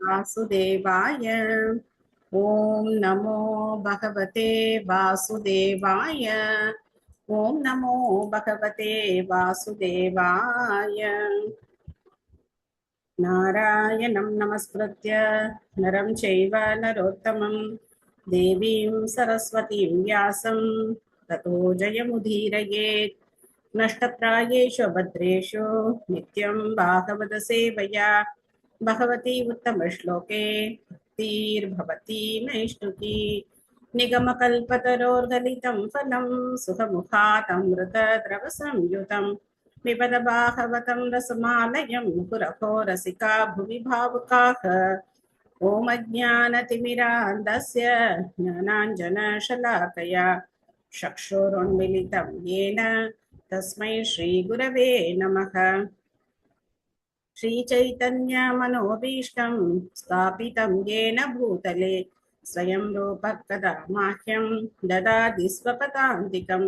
वासुदेवाय। ओम नमो भगवते वासुदेवाय। ओम नमो भगवते वासुदेवाय। नारायणं नमस्कृत्य नरं चैव नरोत्तमं देवीं सरस्वतीं व्यासं ततो जयमुदीरयेत्। नष्टप्रायेषु भद्रेषु नित्यं भागवतसेवया भगवती उत्तमश्लोके भक्तिर्भवती नैष्ठुकी। निगमकल्पतरोर्गलितं फलं सुखमुखातमृतद्रवसंयुतं पिबद भागवतं रसमालयं पुरखो रसिका भुवि भावुकाः। ॐ अज्ञानतिमिरान्धस्य ज्ञानाञ्जनशलाकया चक्षुरुन्मीलितं येन तस्मै श्रीगुरवे नमः। श्रीचैतन्यमनोभीष्टं स्थापितं येन भूतले स्वयं रूपः कदा माह्यं ददाति स्वपदान्तिकं।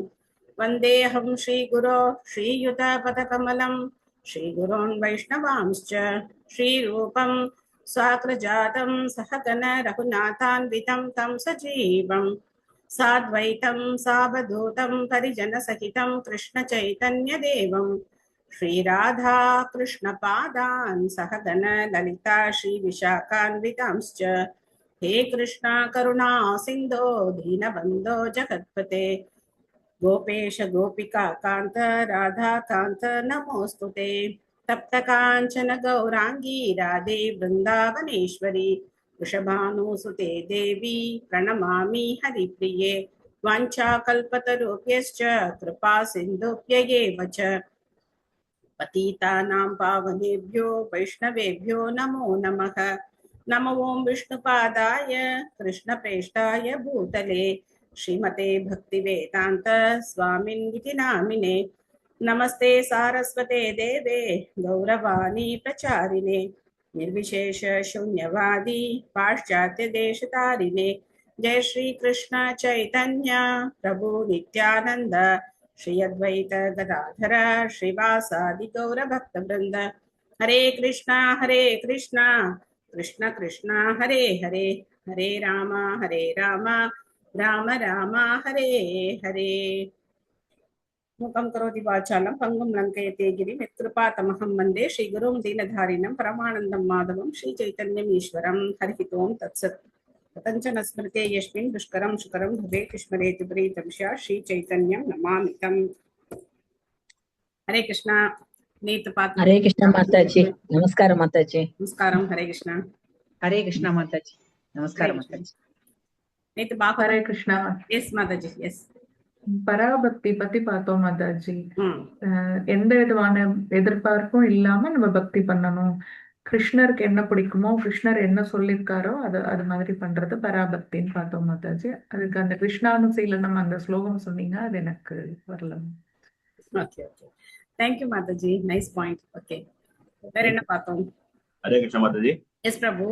वन्देऽहं श्रीगुरो श्रीयुतपदकमलं श्रीगुरोन् वैष्णवांश्च श्रीरूपं स्वाकृजातं सहगण रघुनाथान्वितं तं सजीवं साद्वैतं सावधूतं परिजनसहितं कृष्णचैतन्यदेवं श्रीराधा कृष्णपादान् सहगण ललिता श्रीविशाखान्वितांश्च। हे कृष्णा करुणा सिन्धो दीनबन्धो जगत्पते गोपेश गोपिका कान्त राधा कान्त नमोऽस्तुते। तप्त काञ्चन गौरांगी राधे वृन्दावनेश्वरी वृषभानुसुते देवी प्रणमामि हरिप्रिये। वाञ्छाकल्पतरुभ्यश्च कृपा सिन्धुभ्यैव च पतितानां पावनेभ्यो वैष्णवेभ्यो नमो नमः। नमो ओं विष्णुपादाय कृष्णप्रेष्ठाय भूतले श्रीमते भक्तिवेदान्त स्वामिन्निति नामिने। नमस्ते सारस्वते देवे गौरवाणी प्रचारिणे निर्विशेष शून्यवादी पाश्चात्य देशतारिणे। जय श्री कृष्ण चैतन्य प्रभु नित्यानंद श्री अद्वैत गदाधर श्रीवासादि गौर भक्त वृंद। हरे कृष्णा कृष्ण कृष्ण हरे हरे हरे राम राम राम हरे हरे। मुखं करोति वाचालं पंगुं लङ्कयते गिरिं यत्कृपातमहं वन्दे श्रीगुरुं दीनधारिणं परमानन्दं माधवं श्रीचैतन्यम् ईश्वरं। हरिः ओं तत्सत्। कथञ्चन स्मृते यस्मिन् दुष्करं सुकरं भवेत् स्मरेति प्रीतं स्यात् श्रीचैतन्यं नमामि तम्। हरे कृष्णा। नीत पात्र। हरे कृष्णा माताजी, नमस्कार माताजी। नमस्कारम। हरे कृष्णा। हरे कृष्णा माताजी, नमस्कार माताजी। नीत भागवत। हरे कृष्णा। यस माताजी, यस। பராபக்தி பத்தி பார்த்தோம் மாதாஜி. எந்த விதமான எதிர்பார்ப்பும் இல்லாம நம்ம பக்தி பண்ணணும். கிருஷ்ணருக்கு என்ன பிடிக்குமோ, கிருஷ்ணர் என்ன சொல்லியிருக்காரோ அது மாதிரி பண்றது பராபக்தின்னு பார்த்தோம் மாதாஜி. அதுக்கு அந்த கிருஷ்ணானுசீலனம் அந்த ஸ்லோகம் சொன்னீங்க, அது எனக்கு வரல. Okay okay, thank you Mataji, nice point. Okay, வேற என்ன பார்த்தோம்? ஹரே கிருஷ்ண மாதாஜி. எஸ் பிரபு.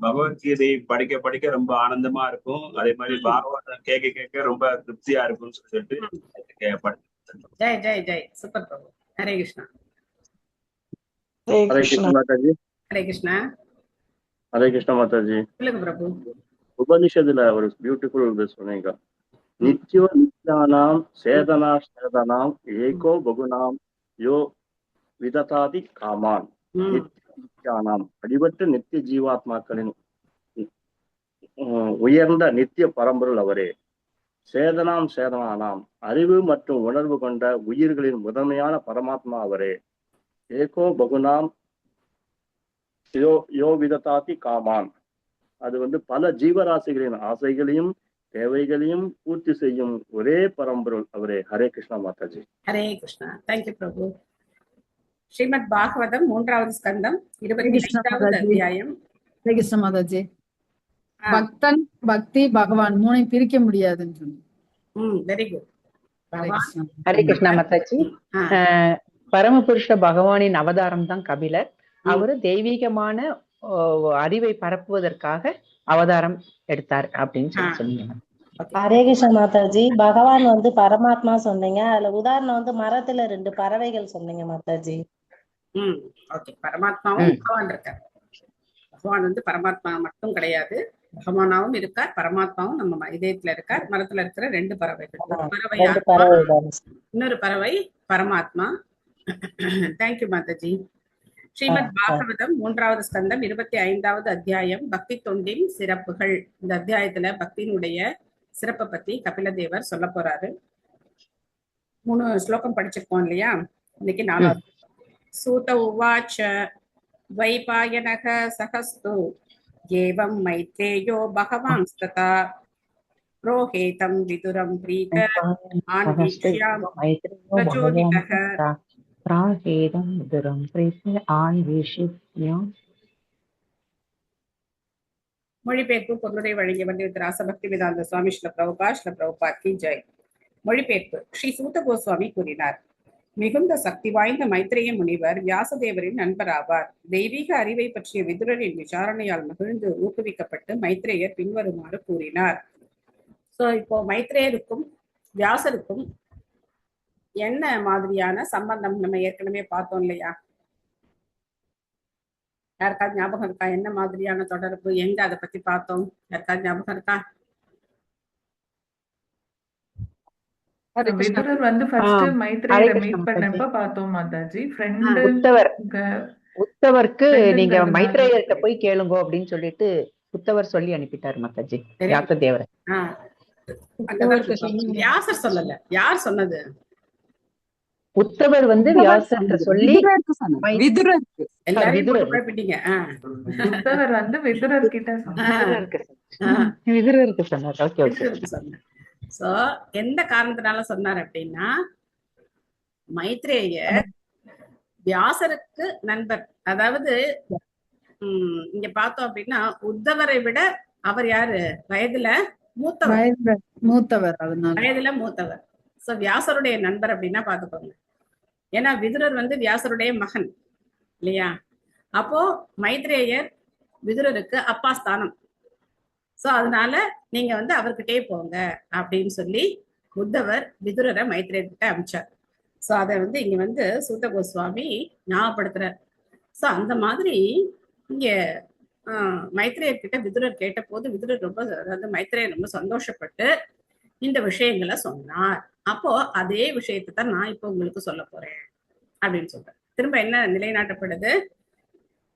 பகவத்கீதை படிக்க படிக்க ரொம்ப ஆனந்தமா இருக்கும். அதே மாதிரி பாகவதம் கேட்க கேட்க ரொம்ப திருப்தியா இருக்கும்னு சொல்லிட்டு ஜெய் ஜெய் ஜெய். சூப்பர் பிரபு. ஹரே கிருஷ்ணா. ஹரே கிருஷ்ணா மாதாஜி. ஹரே கிருஷ்ணா. ஹரே கிருஷ்ணா மாதாஜி. சொல்லுங்க பிரபு. உபனிஷத்துல ஒரு பியூட்டிஃபுல் சொன்னீங்க. நித்யோ நித்யானாம் சேதனா சேதனாம் ஏகோ பகுனாம் யோ விததாதி காமான். நித்யானாம் அடிபட்ட நித்திய ஜீவாத்மாக்களின் உயர்ந்த நித்திய பரம்பொருள் அவரே. சேதனாம் சேதனானாம் அறிவு மற்றும் உணர்வு கொண்ட உயிர்களின் முதன்மையான பரமாத்மா அவரே. ஏகோ பகுனாம் யோ விததாதி காமான். அது பல ஜீவராசிகளின் ஆசைகளையும் தேவைகளையும் பூர்த்தி செய்யும் ஒரே பரம்பொருள் அவரே. ஹரே கிருஷ்ணா மாதாஜி. ஹரே கிருஷ்ணா. தேங்க்யூ பிரபு. ஸ்ரீமத் பாகவதம் 3வது ஸ்கந்தம் 25வது அத்தியாயம். ஹரே கிருஷ்ண மாதாஜி. பக்தன் பக்தி பகவான் மூணையும் பிரிக்க முடியாதுன்னு சொன்னீங்க. Very good. ஹரே கிருஷ்ணா மாதாஜி. பரமபுருஷ பகவானின் அவதாரம் தான் கபிலர். அவரு தெய்வீகமான அறிவை பரப்புவதற்காக அவதாரம் எடுத்தார் அப்படின்னு சொன்னீங்க. ஹரே கிருஷ்ண மாதாஜி. பகவான் பரமாத்மா சொன்னீங்க, அதுல உதாரணம் மரத்துல 2 பறவைகள் சொன்னீங்க மாதாஜி. ஓகே, பரமாத்மாவும் பகவான் இருக்கார். பகவான் வந்து பரமாத்மா மட்டும் கிடையாது, பகவானாவும் இருக்கார், பரமாத்மாவும் நம்ம இதயத்துல இருக்கார். மரத்துல இருக்கிற ரெண்டு பறவைகள், ஒரு பறவை ரெண்டு ஆத்மா, பறவை. இன்னொரு பறவை பரமாத்மா. தேங்க்யூ மாதாஜி. ஸ்ரீமத் பாகவதம் 3வது ஸ்கந்தம் 25வது அத்தியாயம் பக்தி தொண்டின் சிறப்புகள். இந்த அத்தியாயத்துல பக்தியினுடைய சிறப்பை பத்தி கபிலதேவர் சொல்ல போறாரு. 3 ஸ்லோகம் படிச்சிருக்கோம் இல்லையா? இன்னைக்கு 4வது. சூத உவாச்ச வைபாயனக சகஸ்து ஏவம் மைத்ரேயோ பகவான் ஸ்ததா ரோஹேதம் விதுரம் பிரீத ஆன்வீக்ஷ்யாம் பிரச்சோதிதः. பிராஹேதம் விதுரம் பிரீத ஆன்வீக்ஷ்யாம். மொழிபெயர்ப்பு பொருளுரை வழங்கிய வண்டிவித் ராசபக்தி வேதாந்த சுவாமி ஸ்ரீல பிரபுபாத் கி ஜெய். மொழிபெயர்ப்பு. ஸ்ரீ சூத கோஸ்வாமி கூறினார், மிகுந்த சக்தி வாய்ந்த மைத்ரேய முனிவர் வியாசதேவரின் நண்பராவார். தெய்வீக அறிவை பற்றிய விதுரரின் விசாரணையால் மகிழ்ந்து ஊக்குவிக்கப்பட்டு மைத்ரேயர் பின்வருமாறு கூறினார். சோ இப்போ மைத்ரேயருக்கும் வியாசருக்கும் என்ன மாதிரியான சம்பந்தம் நம்ம ஏற்கனவே பார்த்தோம் இல்லையா? யாருக்காவது ஞாபகம் இருக்கா? என்ன மாதிரியான தொடர்பு, எங்க அதை பத்தி பார்த்தோம்? யாருக்காவது ஞாபகம் இருக்கா? விதுரர் வந்து ஃபர்ஸ்ட் மைத்ரேயரை மீட் பண்ணப்ப பார்த்தோம் மாதாஜி. உத்தவருக்கு நீங்க மைத்ரேயர்கிட்ட போய் கேளுங்க அப்படின்னு சொல்லிட்டு உத்தவர் சொல்லி அனுப்பிட்டாரு மாதாஜி வியாசதேவரை. வியாசர் சொல்லல, யார் சொன்னது? உத்தவர் வந்து வியாசர்கிட்ட சொல்லி எல்லாரும் குழப்பிட்டீங்க. உத்தவர் வந்து விதுரர் கிட்ட விதுரருக்கு சொன்னார். Okay okay. சோ எந்த காரணத்தினால சொன்னார் அப்படின்னா, மைத்ரேயர் வியாசருக்கு நண்பர். அதாவது இங்க பார்த்தோம் அப்படின்னா உத்தவரை விட அவர் யாரு? வயதுல மூத்தவர். வயதுல மூத்தவர். சோ வியாசருடைய நண்பர் அப்படின்னா பாத்துக்கோங்க. ஏன்னா விதுரர் வந்து வியாசருடைய மகன் இல்லையா? அப்போ மைத்ரேயர் விதுரருக்கு அப்பா ஸ்தானம். சோ அதனால நீங்க வந்து அவர்கிட்டே போங்க அப்படின்னு சொல்லி உத்தவர் விதுரரை மைத்ரேயர்கிட்ட அனுப்பிச்சார். சோ அதை வந்து இங்க வந்து சூத கோஸ்வாமி ஞாபகப்படுத்துறார். சோ அந்த மாதிரி இங்க மைத்ரேயர்கிட்ட விதுரர் கேட்ட போது விதுரர் ரொம்ப, அதாவது மைத்ரேயர் ரொம்ப சந்தோஷப்பட்டு இந்த விஷயங்களை சொன்னார். அப்போ அதே விஷயத்தை தான் நான் இப்போ உங்களுக்கு சொல்ல போறேன் அப்படின்னு சொல்றேன். திரும்ப என்ன நிலைநாட்டப்படுது?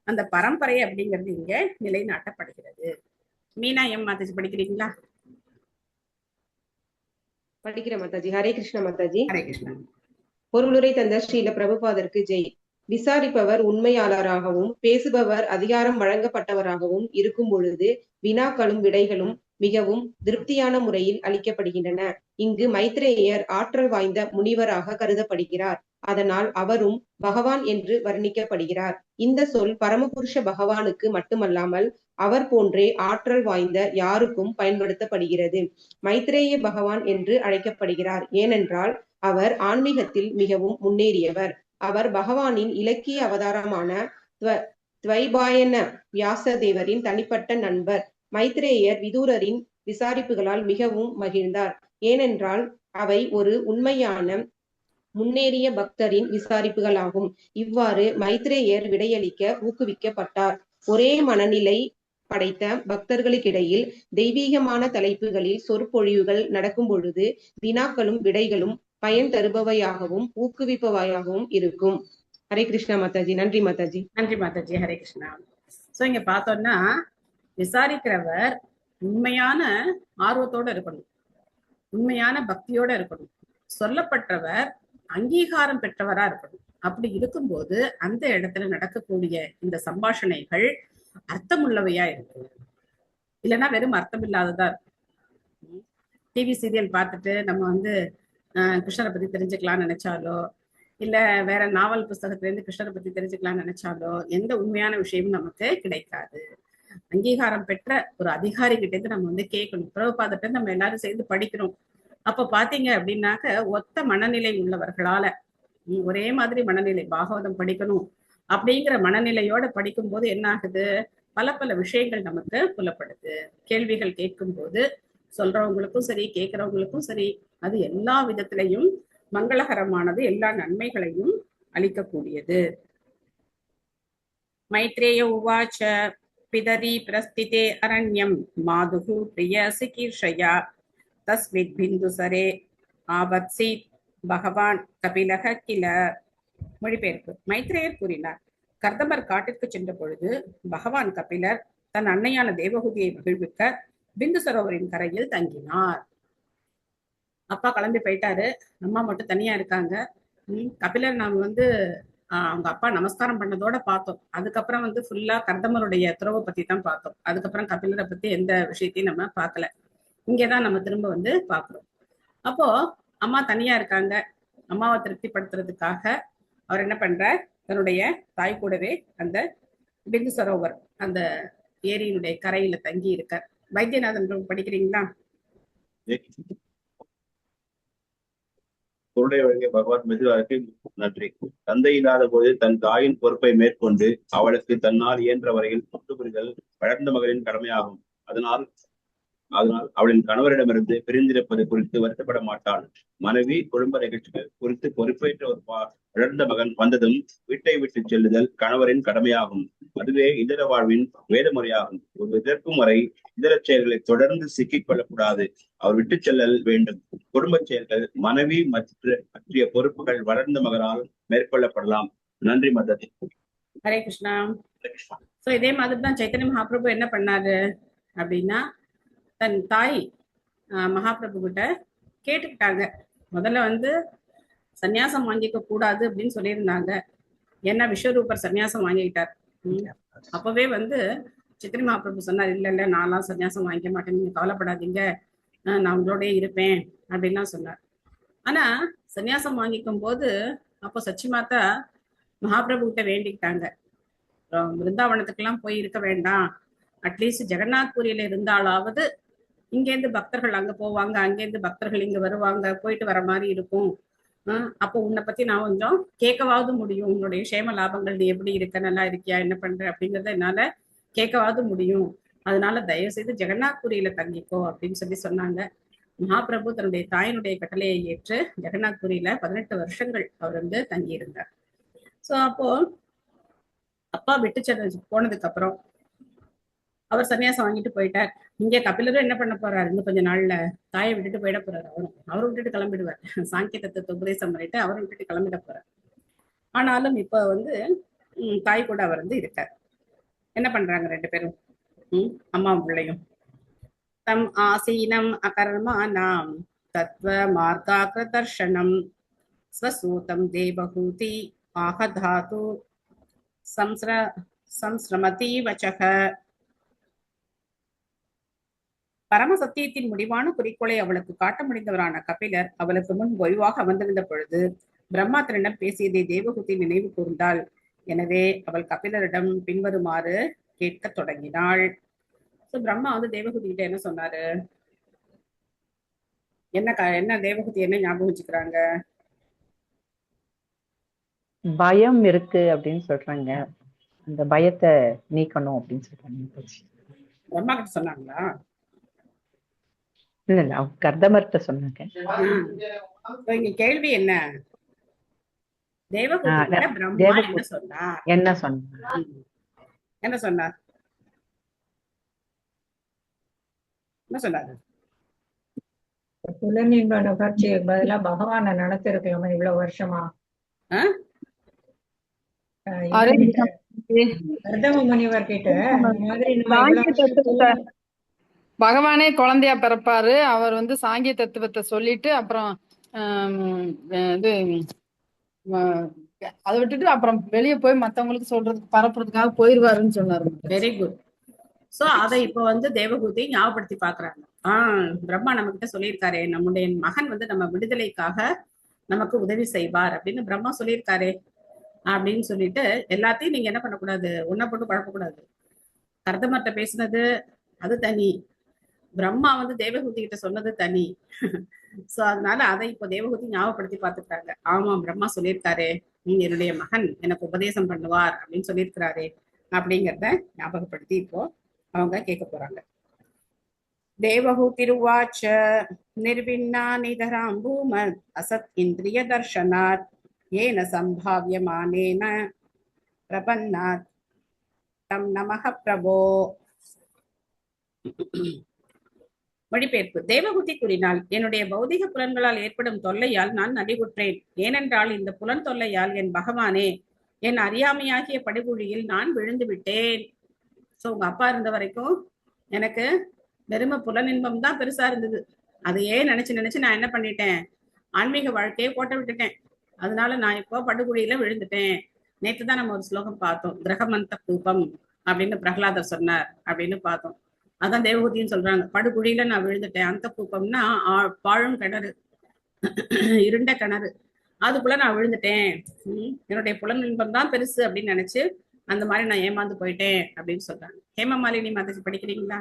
அந்த பரம்பரை அப்படிங்கிறது இங்க நிலைநாட்டப்படுகிறது. மீனா எம் மாதாஜி படிக்கிறீங்களா? படிக்கிற மாதாஜி. ஹரே கிருஷ்ண மாதாஜி. ஹரே கிருஷ்ணா. பொருளுரை தந்த ஸ்ரீல பிரபுபாதருக்கு ஜெய். விசாரிப்பவர் உண்மையாளராகவும் பேசுபவர் அதிகாரம் வழங்கப்பட்டவராகவும் இருக்கும் பொழுது வினாக்களும் விடைகளும் மிகவும் திருப்தியான முறையில் அளிக்கப்படுகின்றன. இங்கு மைத்ரேயர் ஆற்றல் வாய்ந்த முனிவராக கருதப்படுகிறார். அதனால் அவரும் பகவான் என்று வர்ணிக்கப்படுகிறார். இந்த சொல் பரமபுருஷ பகவானுக்கு மட்டுமல்லாமல் அவர் போன்றே ஆற்றல் வாய்ந்த யாருக்கும் பயன்படுத்தப்படுகிறது. மைத்ரேய பகவான் என்று அழைக்கப்படுகிறார். ஏனென்றால் அவர் ஆன்மீகத்தில் மிகவும் முன்னேறியவர். அவர் பகவானின் இலக்கிய அவதாரமான துவைபாயன வியாசதேவரின் தனிப்பட்ட நண்பர். மைத்ரேயர் விதுரரின் விசாரிப்புகளால் மிகவும் மகிழ்ந்தார். ஏனென்றால் அவை ஒரு உண்மையான முன்னேறிய பக்தரின் விசாரிப்புகளாகும். இவ்வாறு மைத்ரேயர் விடையளிக்க ஊக்குவிக்கப்பட்டார். ஒரே மனநிலை படைத்த பக்தர்களுக்கிடையில் தெய்வீகமான தலைப்புகளில் சொற்பொழிவுகள் நடக்கும் பொழுது வினாக்களும் விடைகளும் பயன் தருபவையாகவும் ஊக்குவிப்பவையாகவும் இருக்கும். ஹரே கிருஷ்ணா மாதாஜி. நன்றி மாதாஜி. நன்றி மாதாஜி. ஹரே கிருஷ்ணா. சோ இங்க பார்த்தோம்னா விசாரிக்கிறவர் உண்மையான ஆர்வத்தோட இருக்கணும், உண்மையான பக்தியோட இருக்கணும். சொல்லப்பட்டவர் அங்கீகாரம் பெற்றவரா இருக்கணும். அப்படி இருக்கும்போது அந்த இடத்துல நடக்கக்கூடிய இந்த சம்பாஷணைகள் அர்த்தமுள்ளவையா இருக்கு, இல்லைன்னா வெறும் அர்த்தம் இல்லாததா இருக்கும். டிவி சீரியல் பார்த்துட்டு நம்ம வந்து கிருஷ்ணரை பத்தி தெரிஞ்சுக்கலாம்னு நினைச்சாலோ, இல்ல வேற நாவல் புஸ்தகத்துல இருந்து கிருஷ்ணரை பத்தி தெரிஞ்சுக்கலாம்னு நினைச்சாலோ எந்த உண்மையான விஷயமும் நமக்கு கிடைக்காது. அங்கீகாரம் பெற்ற ஒரு அதிகாரி கிட்ட இருந்து நம்ம வந்து கேட்கணும். பிரபுபாதத்தை நம்ம எல்லாரும் சேர்ந்து படிக்கிறோம். அப்ப பாத்தீங்க அப்படின்னாக்க ஒத்த மனநிலை உள்ளவர்களால, ஒரே மாதிரி மனநிலை, பாகவதம் படிக்கணும் அப்படிங்கிற மனநிலையோட படிக்கும் போது என்ன ஆகுது? பல பல விஷயங்கள் நமக்கு புலப்படுது. கேள்விகள் கேட்கும் போது சொல்றவங்களுக்கும் சரி, கேட்கிறவங்களுக்கும் சரி, அது எல்லா விதத்திலையும் மங்களகரமானது, எல்லா நன்மைகளையும் அளிக்கக்கூடியது. மைத்ரேய உவாச்ச பிதரி பிரஸ்திதே அரண்யம் மாதுகு பிரிய சிகீர்ஷயா தஸ்மித் பிந்துசரே ஆபத்சீத் பகவான் கபிலக கில. மொழிபெயர்ப்பு. மைத்ரேயர் கூறினார், கர்தமர் காட்டிற்கு சென்ற பொழுது பகவான் கபிலர் தன் அன்னையான தேவகுதியை மகிழ்விக்க பிந்து சரோவரின் கரையில் தங்கினார். அப்பா கிளம்பி போயிட்டாரு, அம்மா மட்டும் தனியா இருக்காங்க. கபிலர் நாம் அவங்க அப்பா நமஸ்காரம் பண்ணதோட பார்த்தோம். அதுக்கப்புறம் ஃபுல்லா கர்தமருடைய துறவை பத்தி தான் பார்த்தோம். அதுக்கப்புறம் கபிலரை பத்தி எந்த விஷயத்தையும் நம்ம பார்க்கல. இங்கேதான் நம்ம திரும்ப பார்க்கிறோம். அப்போ அம்மா தனியா இருக்காங்க. அம்மாவை திருப்திப்படுத்துறதுக்காக அவர் என்ன பண்றார், தன்னுடைய தாய் கூடவே அந்த பிந்து சரோவர் அந்த ஏரியினுடைய கரையில தங்கி இருக்கார். வைத்தியநாதன் படிக்கிறீங்களா? பொருளை வழங்கிய பகவான் மெதுவாருக்கு நன்றி. தந்தை இல்லாத போது தன் தாயின் பொறுப்பை மேற்கொண்டு அவளுக்கு தன்னால் இயன்ற வரையில் தொண்டு புரிதல் வளர்ந்த மகளின் கடமையாகும். அதனால் அவளின் கணவரிடமிருந்து பிரிந்திருப்பது குறித்து வருத்தப்பட மாட்டாள். மனைவி குடும்ப நிகழ்ச்சிகள் குறித்து பொறுப்பேற்ற ஒரு வளர்ந்த மகன் வந்ததும் வீட்டை விட்டு செல்லுதல் கணவரின் கடமையாகும். அதுவே இதர வாழ்வின் வேத முறையாகும். ஒரு இதற்கும் வரை இதர செயல்களை தொடர்ந்து சிக்கிக் கொள்ளக்கூடாது. அவர் விட்டு செல்லல் வேண்டும். குடும்ப செயல்கள் மனைவி பற்றிய பொறுப்புகள் வளர்ந்த மகனால் மேற்கொள்ளப்படலாம். நன்றி மததி. ஹரே கிருஷ்ணா. சோ இதே மாதிரிதான் சைத்தன்ய மகாபிரபு என்ன பண்ணாரு அப்படின்னா, தன் தாய் மகாபிரபு கிட்ட கேட்டுக்கிட்டாங்க. முதல்ல சன்னியாசம் வாங்கிக்க கூடாது அப்படின்னு சொல்லியிருந்தாங்க. ஏன்னா விஸ்வரூபர் சன்னியாசம் வாங்கிக்கிட்டார். அப்பவே சைத்தன்ய மகாபிரபு சொன்னார், இல்ல நான்லாம் சன்னியாசம் வாங்கிக்க மாட்டேன், நீங்க கவலைப்படாதீங்க, நான் உங்களோட இருப்பேன் அப்படின்லாம் சொன்னார். ஆனா சன்னியாசம் வாங்கிக்கும் போது அப்போ சச்சி மாதா மகாபிரபு கிட்ட வேண்டிக்கிட்டாங்க, பிருந்தாவனத்துக்கெல்லாம் போய் இருக்க வேண்டாம், அட்லீஸ்ட் ஜெகநாத் புரியில இருந்தாலாவது இங்கேருந்து பக்தர்கள் அங்க போவாங்க, அங்கேருந்து பக்தர்கள் இங்க வருவாங்க, போயிட்டு வர மாதிரி இருக்கும். அப்போ உன்னை பத்தி நான் கொஞ்சம் கேட்கவாவது முடியும், உன்னுடைய சேம லாபங்கள், நீ எப்படி இருக்க, நல்லா இருக்கியா, என்ன பண்ற அப்படிங்கறத என்னால கேட்கவாவது முடியும். அதனால தயவு செய்து ஜெகநாத் புரியில தங்கிக்கோ அப்படின்னு சொன்னாங்க. மகாபிரபு தன்னுடைய தாயினுடைய கட்டளையை ஏற்று ஜெகநாத் புரியில 18 வருஷங்கள் அவர் தங்கி இருந்தார். சோ அப்போ அப்பா விட்டு போனதுக்கு அப்புறம் அவர் சன்னியாசம் வாங்கிட்டு போயிட்டார். இங்க கபிலரும் என்ன பண்ண போறாரு, இன்னும் கொஞ்ச நாள்ல தாயை விட்டுட்டு போயிட போறாரு. அவரும் விட்டுட்டு கிளம்பிடுவார். சாங்கிய தத்துவத்தை உபதேசம் பண்ணிட்டு அவரும் விட்டுட்டு கிளம்பிட போறார். ஆனாலும் இப்ப தாய் கூட அவர் இருக்கார். என்ன பண்றாங்க ரெண்டு பேரும், அம்மா பிள்ளையும்? தம் ஆசீனம் அகர்மானாம் தத்வ மார்காக்ர தர்ஷனம் ஸ்வசூதம் தேவஹூதி ஆஹதாது சம்ஸ்ரமதி வச்சக. பரம சத்தியத்தின் முடிவான குறிக்கோளை அவளுக்கு காட்ட முடிந்தவரான கபிலர் அவளுக்கு முன் ஓய்வாக அமர்ந்திருந்த பொழுது பிரம்மா தன்னிடம் பேசியதை தேவகுதி நினைவு கூர்ந்தாள். எனவே அவள் கபிலரிடம் பின்வருமாறு கேட்க தொடங்கினாள். பிரம்மா தேவகுதி கிட்ட என்ன சொன்னாரு, என்ன தேவகுதி என்ன ஞாபகம் வச்சுக்கிறாங்க? பயம் இருக்கு அப்படின்னு சொல்றாங்க, அந்த பயத்தை நீக்கணும் அப்படின்னு சொல்றாங்க. பிரம்மா கிட்ட சொன்னாங்களா? இல்ல கர்தமர்கிட்ட சொன்னாங்க. இங்க கேள்வி என்ன, தேவகுதி பிரம்மா என்ன சொன்னார்? என்ன சொன்னார்? புலனின்ப நுகர்ச்சிக்கு பதிலா பகவான நினைச்சிருக்கலாமா இவ்வளவு வருஷமா? கர்தம முனிவர் கிட்ட பகவானே குழந்தையா பிறப்பாரு. அவர் சாங்கிய தத்துவத்தை சொல்லிட்டு அப்புறம் அதை விட்டுட்டு அப்புறம் வெளியே போய் மத்தவங்களுக்கு சொல்றதுக்கு பரப்புறதுக்காக போயிருவாருன்னு சொன்னாரு. Very good. சோ அதை இப்போ தேவகூதி ஞாபகப்படுத்தி பாக்குறாங்க. பிரம்மா நம்ம கிட்ட சொல்லியிருக்காரு, நம்முடைய மகன் நம்ம விடுதலைக்காக நமக்கு உதவி செய்வார் அப்படின்னு பிரம்மா சொல்லியிருக்காரு அப்படின்னு சொல்லிட்டு எல்லாத்தையும் நீங்க என்ன பண்ணக்கூடாது, ஒன்ன போட்டு குழப்பக்கூடாது. கர்தமர்கிட்ட பேசினது அது தனி, பிரம்மா தேவகூதி கிட்ட சொன்னது தனி. சோ அதனால அதை இப்போ தேவகூதி ஞாபகப்படுத்தி பார்த்துக்கிறாங்க. ஆமா, பிரம்மா சொல்லியிருக்காரு, என்னுடைய மகன் எனக்கு உபதேசம் பண்ணுவார் அப்படின்னு சொல்லியிருக்கிறாரு அப்படிங்கிறத ஞாபகப்படுத்தி இப்போ அவங்க கேட்க போறாங்க. தேவஹூதிருவாச்ச நிர்விண்ணா நிதராம் பூமத் அசத் இந்திரிய தர்ஷனாத் ஏன சம்பாவியமானேன பிரபன்னாத் பட்டம் நமக பிரபோ. மொழிபெயர்ப்பு. தேவகுதி கூறினாள், என்னுடைய பௌதிக புலன்களால் ஏற்படும் தொல்லையால் நான் நலிவுற்றேன். ஏனென்றால் இந்த புலன் தொல்லையால் என் பகவானே, என் அறியாமையாகிய படுகுழியில் நான் விழுந்து விட்டேன். சோ உங்க அப்பா இருந்த வரைக்கும் எனக்கு வெறும புலனின்பம் தான் பெருசா இருந்தது. அதையே நினைச்சு நினைச்சு நான் என்ன பண்ணிட்டேன், ஆன்மீக வாழ்க்கையை போட்ட விட்டுட்டேன். அதனால நான் இப்போ படுகுழியில விழுந்துட்டேன். நேற்று தான் நம்ம ஒரு ஸ்லோகம் பார்த்தோம், கிரகமந்த கூப்பம் அப்படின்னு பிரகலாதர் சொன்னார் அப்படின்னு பார்த்தோம். அதான் தேவகூதின்னு சொல்றாங்க, படுகுழியில நான் விழுந்துட்டேன். அந்த கூப்பம்னா பாழும் கிணறு, இருண்ட கிணறு, அதுக்குள்ள நான் விழுந்துட்டேன். என்னுடைய புலனின்பம் தான் பெருசு அப்படின்னு நினைச்சு அந்த மாதிரி நான் ஏமாந்து போயிட்டேன் அப்படின்னு சொல்றாங்க. ஹேமமாலினி மாதாஜி படிக்கிறீங்களா?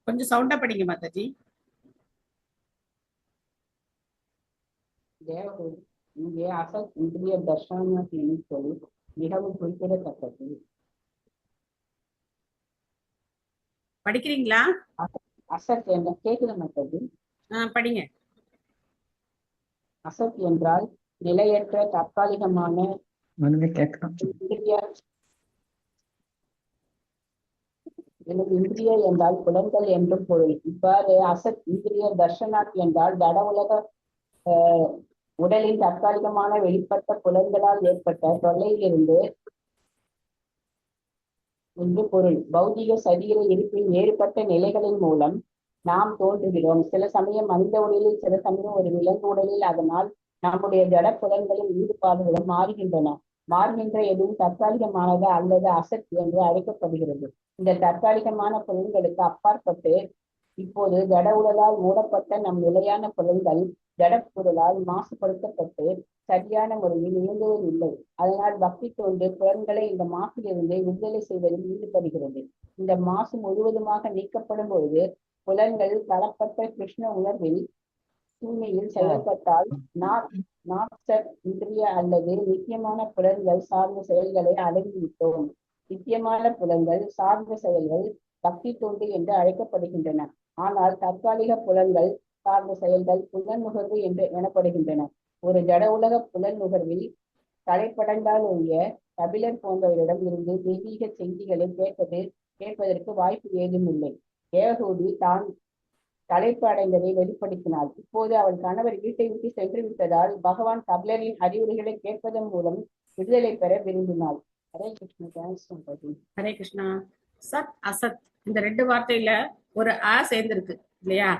கொஞ்சம் சவுண்டா படிங்க மாதாஜி. தேவகூதி இங்கே அசத் இந்திரிய தர்ஷனத்தின் சொல் மிகவும் குறிப்பிடத்தக்கது. படிக்கிறீங்களா? அசத் என்ற கேக்குது மாதாஜி? படிங்க. அசத் என்றால் நிலையற்ற தற்காலிகமான இந்திரிய என்றால் புலன்கள் என்றும் பொருள். இவ்வாறு அசத் இந்திரிய தர்ஷனாத் என்றால் ஜட உலக உடலின் தற்காலிகமான வெளிப்பட்ட புலன்களால் ஏற்பட்ட தொல்லையிலிருந்து என்று பொருள். பௌதிக சரீர இருப்பின் வேறுபட்ட நிலைகளின் மூலம் நாம் தோன்றுகிறோம். சில சமயம் மனித உடலில், சில சமயம் ஒரு விலங்கு உடலில். அதனால் நம்முடைய ஜட புலன்களின் ஈடுபாடுகளும் மாறுகின்றன. மாறுகின்ற எதுவும் தற்காலிகமானது அல்லது அசத் என்று அழைக்கப்படுகிறது. இந்த தற்காலிகமான புலன்களுக்கு அப்பாற்பட்டு இப்போது ஜட உடலால் மூடப்பட்ட நம் நிலையான புலன்கள் ஜடப்பொருளால் மாசுபடுத்தப்பட்டு சரியான முறையில் இயங்குவதில்லை. அதனால் பக்தி தொண்டு புலன்களை இந்த மாசிலிருந்து விடுதலை செய்வதில் ஈடுபடுகிறது. இந்த மாசு முழுவதுமாக நீக்கப்படும் பொழுது புலன்கள் தளப்பட்ட கிருஷ்ண உணர்வில் தூய்மையில் செயல்பட்டால் இன்றைய அல்லது நித்தியமான புலன்கள் சார்ந்த செயல்களை அடங்கிவிட்டோம். நித்தியமான புலன்கள் சார்ந்த செயல்கள் பக்தி தொண்டு என்று அழைக்கப்படுகின்றன. ஆனால் தற்காலிக புலன்கள் சார்ந்த செயல்கள் புலன் நுகர்வு என்று எனப்படுகின்றன. ஒரு ஜட உலக புலன் நுகர்வில் தலைப்படங்கால் ஒழிய கபிலர் போன்றவரிடம் இருந்து தெய்வீக செய்திகளை கேட்பதற்கு வாய்ப்பு ஏதும் இல்லை. தேவகூதி தான் தலைப்பு அடைந்ததை வெளிப்படுத்தினாள். இப்போது அவள் கணவர் வீட்டை விட்டு சென்று விட்டதால் பகவான் கபிலரின் அறிவுரைகளை கேட்பதன் மூலம் விடுதலை பெற விரும்பினாள். ஹரே கிருஷ்ணா. ஹரே கிருஷ்ணா. சத் அசத் இந்த ரெண்டு வார்த்தையில ஒரு சேர்ந்திருக்கு இல்லையா?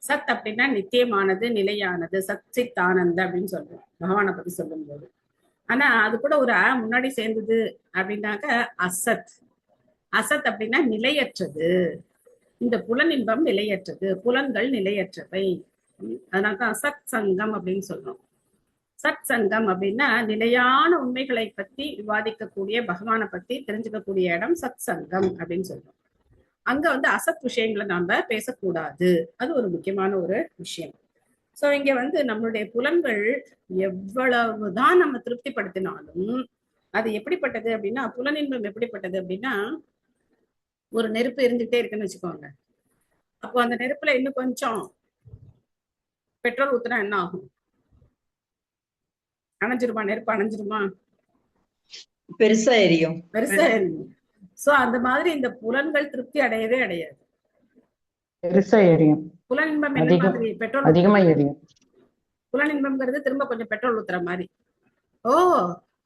சத் அப்படின்னா நித்தியமானது, நிலையானது, சத் சித் ஆனந்த அப்படின்னு சொல்றோம் பகவானை பத்தி சொல்லும் போது. ஆனா அது கூட ஒரு முன்னாடி சேர்ந்தது அப்படின்னாக்க அசத். அசத் அப்படின்னா நிலையற்றது. இந்த புலனின்பம் நிலையற்றது, புலன்கள் நிலையற்றவை. அதனால்தான் அசத் சங்கம் அப்படின்னு சொல்றோம். சத் சங்கம் அப்படின்னா நிலையான உண்மைகளை பத்தி விவாதிக்கக்கூடிய, பகவானை பத்தி தெரிஞ்சுக்கக்கூடிய இடம் சத் சங்கம் அப்படின்னு சொல்றோம். அங்க அசத் விஷயங்களை நாம பேசக்கூடாது. அது ஒரு முக்கியமான ஒரு விஷயம். சோ இங்க நம்மளுடைய புலன்கள் எவ்வளவுதான் நம்ம திருப்திப்படுத்தினாலும் அது எப்படிப்பட்டது அப்படின்னா, புலனின்பம் எப்படிப்பட்டது அப்படின்னா, ஒரு நெருப்பு எரிஞ்சுக்கிட்டே இருக்குன்னு வச்சுக்கோங்க. அப்போ அந்த நெருப்புல இன்னும் கொஞ்சம் பெட்ரோல் ஊத்துனா என்ன ஆகும்? அணைஞ்சிருமா? நெருப்பு அணைஞ்சிருமா? பெருசா எரியும். பெருசா எரியும். சோ அந்த மாதிரி இந்த புலன்கள் திருப்தி அடையவே அடையாது. பெருசா எரியும். புலனின்பம் என்ன மாதிரி? பெட்ரோல் அதிகமா எரியும். புலனின்பம்ங்கிறது திரும்ப கொஞ்சம் பெட்ரோல் ஊத்துற மாதிரி. ஓ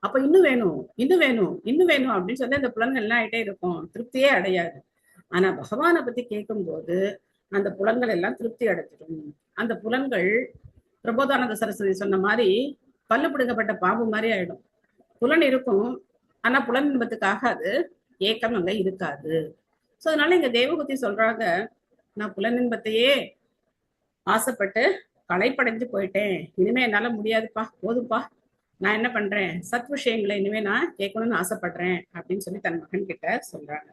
அப்ப இன்னும் வேணும், இன்னும் வேணும், இன்னும் வேணும் அப்படின்னு சொல்லி அந்த புலன்கள் எல்லாம் ஆயிட்டே இருக்கும், திருப்தியே அடையாது. ஆனா பகவானை பத்தி கேட்கும் போது அந்த புலன்கள் எல்லாம் திருப்தி அடைஞ்சிடும். அந்த புலன்கள் பிரபோதானந்த சரஸ்வதி சொன்ன மாதிரி பல்லு பிடுங்கப்பட்ட பாம்பு மாதிரி ஆயிடும். புலன் இருக்கும், ஆனா புலன் இன்பத்துக்காக அது ஏக்கம் அங்க இருக்காது. சோ அதனால இங்க தேவகுதி சொல்றாங்க, நான் புலன் இன்பத்தையே ஆசைப்பட்டு களைப்படைஞ்சு போயிட்டேன், இனிமே என்னால முடியாதுப்பா, போதுப்பா, நான் என்ன பண்றேன், சத் விஷயங்களை இனிமே நான் கேட்கணும்னு ஆசைப்படுறேன் அப்படின்னு சொல்லி தன் மகன் கிட்ட சொல்றாங்க.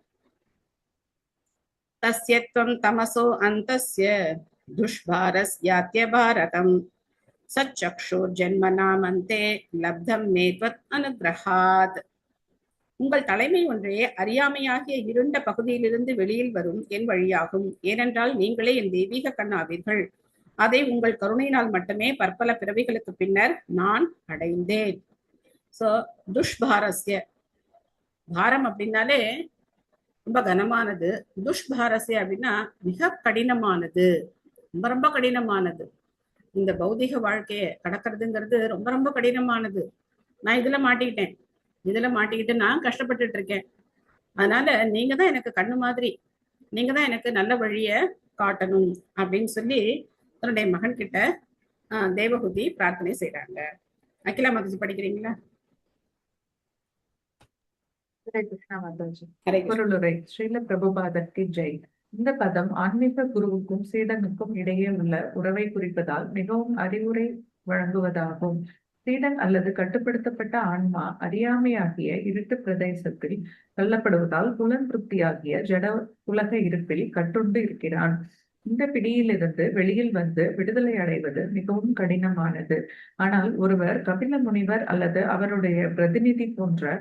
தஸ்யத்வம் தமசோ அந்தஸ்ய துஷ்பாரஸ்யாத்ய பாரதம் சச்சக்ஷுர் ஜென்மநாமந்தே லப்தம் மேத்வத் அனுகிரஹாத். உங்கள் தலைமை ஒன்றே அறியாமையாகிய இருண்ட பகுதியிலிருந்து வெளியில் வரும் என் வழியாகும். ஏனென்றால் நீங்களே என் தெய்வீக கண்ணாவீர்கள். அதை உங்கள் கருணையினால் மட்டுமே பற்பல பிறவிகளுக்கு பின்னர் நான் அடைந்தேன். சோ துஷ்பாரஸ்ய, பாரம் அப்படின்னாலே ரொம்ப கனமானது. துஷ்பாரஸ்ய அப்படின்னா மிக கடினமானது, ரொம்ப ரொம்ப கடினமானது. இந்த பௌதிக வாழ்க்கையை கடக்கிறதுங்கிறது ரொம்ப ரொம்ப கடினமானது. நான் இதுல மாட்டிக்கிட்டு நான் கஷ்டப்பட்டுட்டு இருக்கேன். அதனால நீங்க தான் எனக்கு கண்ணு மாதிரி, நீங்க தான் எனக்கு நல்ல வழிய காட்டணும் அப்படின்னு சொல்லி தன்னுடைய மகன் கிட்ட தேவஹூதி பிரார்த்தனை செய்யறாங்க. அகிலா மாதாஜி படிக்கிறீங்களா? ஹரே கிருஷ்ணா மாதாஜி. ஹரே கிருஷ்ணா. பொருளுரை. ஸ்ரீல பிரபுபாதற்கு ஜெய். இந்த பதம் ஆன்மீக குருவுக்கும் சீடனுக்கும் இடையே உள்ள உறவை குறிப்பதால் மிகவும் அறிவுரை வழங்குவதாகும். சீடன் அல்லது கட்டுப்படுத்தப்பட்ட ஆன்மா அறியாமையாகிய இருட்டு பிரதேசத்தில் தள்ளப்படுவதால் புலன் திருப்தியாகிய ஜட உலக இருப்பில் கட்டுண்டு இருக்கிறான். இந்த பிடியிலிருந்து வெளியில் வந்து விடுதலை அடைவது மிகவும் கடினமானது. ஆனால் ஒருவர் கபில முனிவர் அல்லது அவருடைய பிரதிநிதி போன்ற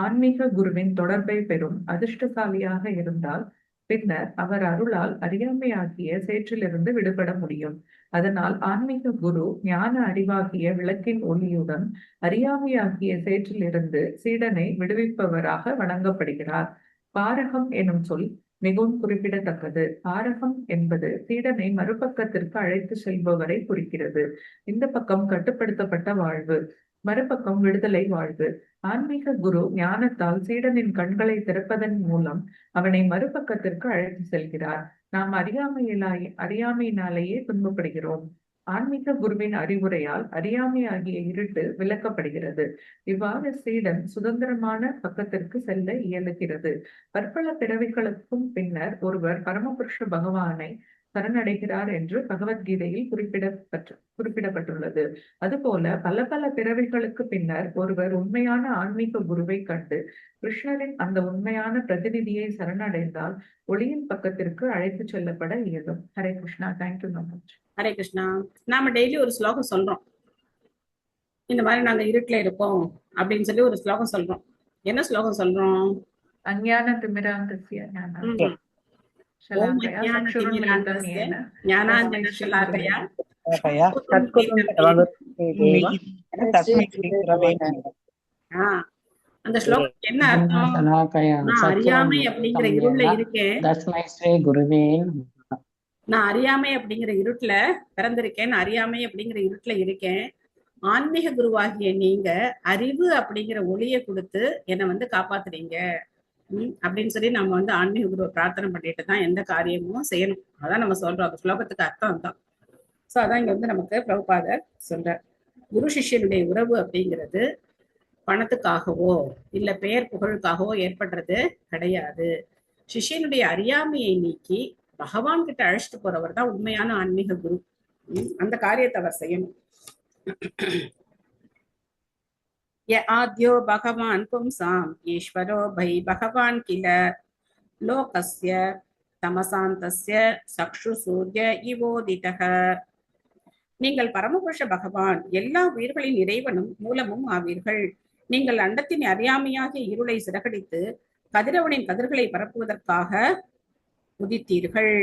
ஆன்மீக குருவின் தொடர்பை பெறும் அதிர்ஷ்டசாலியாக இருந்தால் பின்னர் அவர் அருளால் அறியாமையாகிய சேற்றிலிருந்து விடுபட முடியும். அதனால் ஆன்மீக குரு ஞான அறிவாகிய விளக்கின் ஒளியுடன் அறியாமையாகிய சேற்றிலிருந்து சீடனை விடுவிப்பவராக வணங்கப்படுகிறார். பாரகம் எனும் சொல் மிகவும் குறிப்பிடத்தக்கது. பாரகம் என்பது சீடனை மறுபக்கத்திற்கு அழைத்து செல்பவரை குறிக்கிறது. இந்த பக்கம் கட்டுப்படுத்தப்பட்ட வாழ்வு, மறுபக்கம் விடுதலை வாழ்வு. ஆன்மீக குரு ஞானத்தால் சீடனின் கண்களை திறப்பதன் மூலம் அவனை மறுபக்கத்திற்கு அழைத்து செல்கிறார். நாம் அறியாமையினாலேயே துன்பப்படுகிறோம். ஆன்மீக குருவின் அறிவுரையால் அறியாமை ஆகிய இருட்டு விளக்கப்படுகிறது. இவ்வாறு சீடன் சுதந்திரமான பக்கத்திற்கு செல்ல இயலுகிறது. பற்பல பிறவிகளுக்கும் பின்னர் ஒருவர் பரமபுருஷ பகவானை சரணடைகிறார் என்று பகவத்கீதையில் குறிப்பிடப்பட்டுள்ளது. அதுபோல பல பல பிறவிகளுக்கு பின்னர் ஒருவர் உண்மையான ஆன்மீக குருவை கண்டு கிருஷ்ணரின் அந்த உண்மையான பிரதிநிதியை சரணடைந்தால் ஒளியின் பக்கத்திற்கு அழைத்து செல்லப்பட இயலும். ஹரே கிருஷ்ணா. Thank you much. ஹரே கிருஷ்ணா. நாம டெய்லி ஒரு ஸ்லோகம் சொல்றோம். இந்த மாதிரி நாங்க இருட்டுல இருப்போம் அப்படின்னு சொல்லி ஒரு ஸ்லோகம் சொல்றோம். என்ன ஸ்லோகம் சொல்றோம்? அஞ்ஞான திமிராந்தஸ்ய ஞானம். அந்த ஸ்லோகம் என்ன அர்த்தம்? நான் அறியாமை அப்படிங்கிற இருள்ல இருக்கேன், நான் அறியாமை அப்படிங்கிற இருட்டுல பிறந்திருக்கேன், அறியாமை அப்படிங்கிற இருட்டுல இருக்கேன். ஆன்மீக குருவாகிய நீங்க அறிவு அப்படிங்கிற ஒளியை கொடுத்து என்னை வந்து காப்பாத்துறீங்க அப்படின்னு சொல்லி நம்ம வந்து ஆன்மீக குருவை பிரார்த்தனை பண்ணிட்டு தான் எந்த காரியமும் செய்யணும். அதான் நம்ம சொல்றோம். அந்த ஸ்லோகத்துக்கு அர்த்தம் தான். சோ அதான் இங்க வந்து நமக்கு பிரபுபாதர் சொல்றார். குரு சிஷ்யனுடைய உறவு அப்படிங்கிறது பணத்துக்காகவோ இல்ல பெயர் புகழுக்காகவோ ஏற்படுறது கிடையாது. சிஷ்யனுடைய அறியாமையை நீக்கி பகவான் கிட்ட அழைச்சிட்டு போறவர் தான் உண்மையான ஆன்மீக குரு. அந்த காரியத்தை அவர் செய்யணும். ஆத்யோ பகவான் பும்சாம் ஈஸ்வரோ பை பகவான் கில லோகஸ்ய தமசாந்தஸ்ய சக்ஷு சூரிய இவோதிதக. நீங்கள் பரமபுருஷ பகவான், எல்லா உயிர்களின் இறைவனும் மூலமும் ஆவீர்கள். நீங்கள் அண்டத்தின் அறியாமையாகிய இருளை சிறகடித்து கதிரவனின் கதிர்களை பரப்புவதற்காக உதித்தீர்கள்.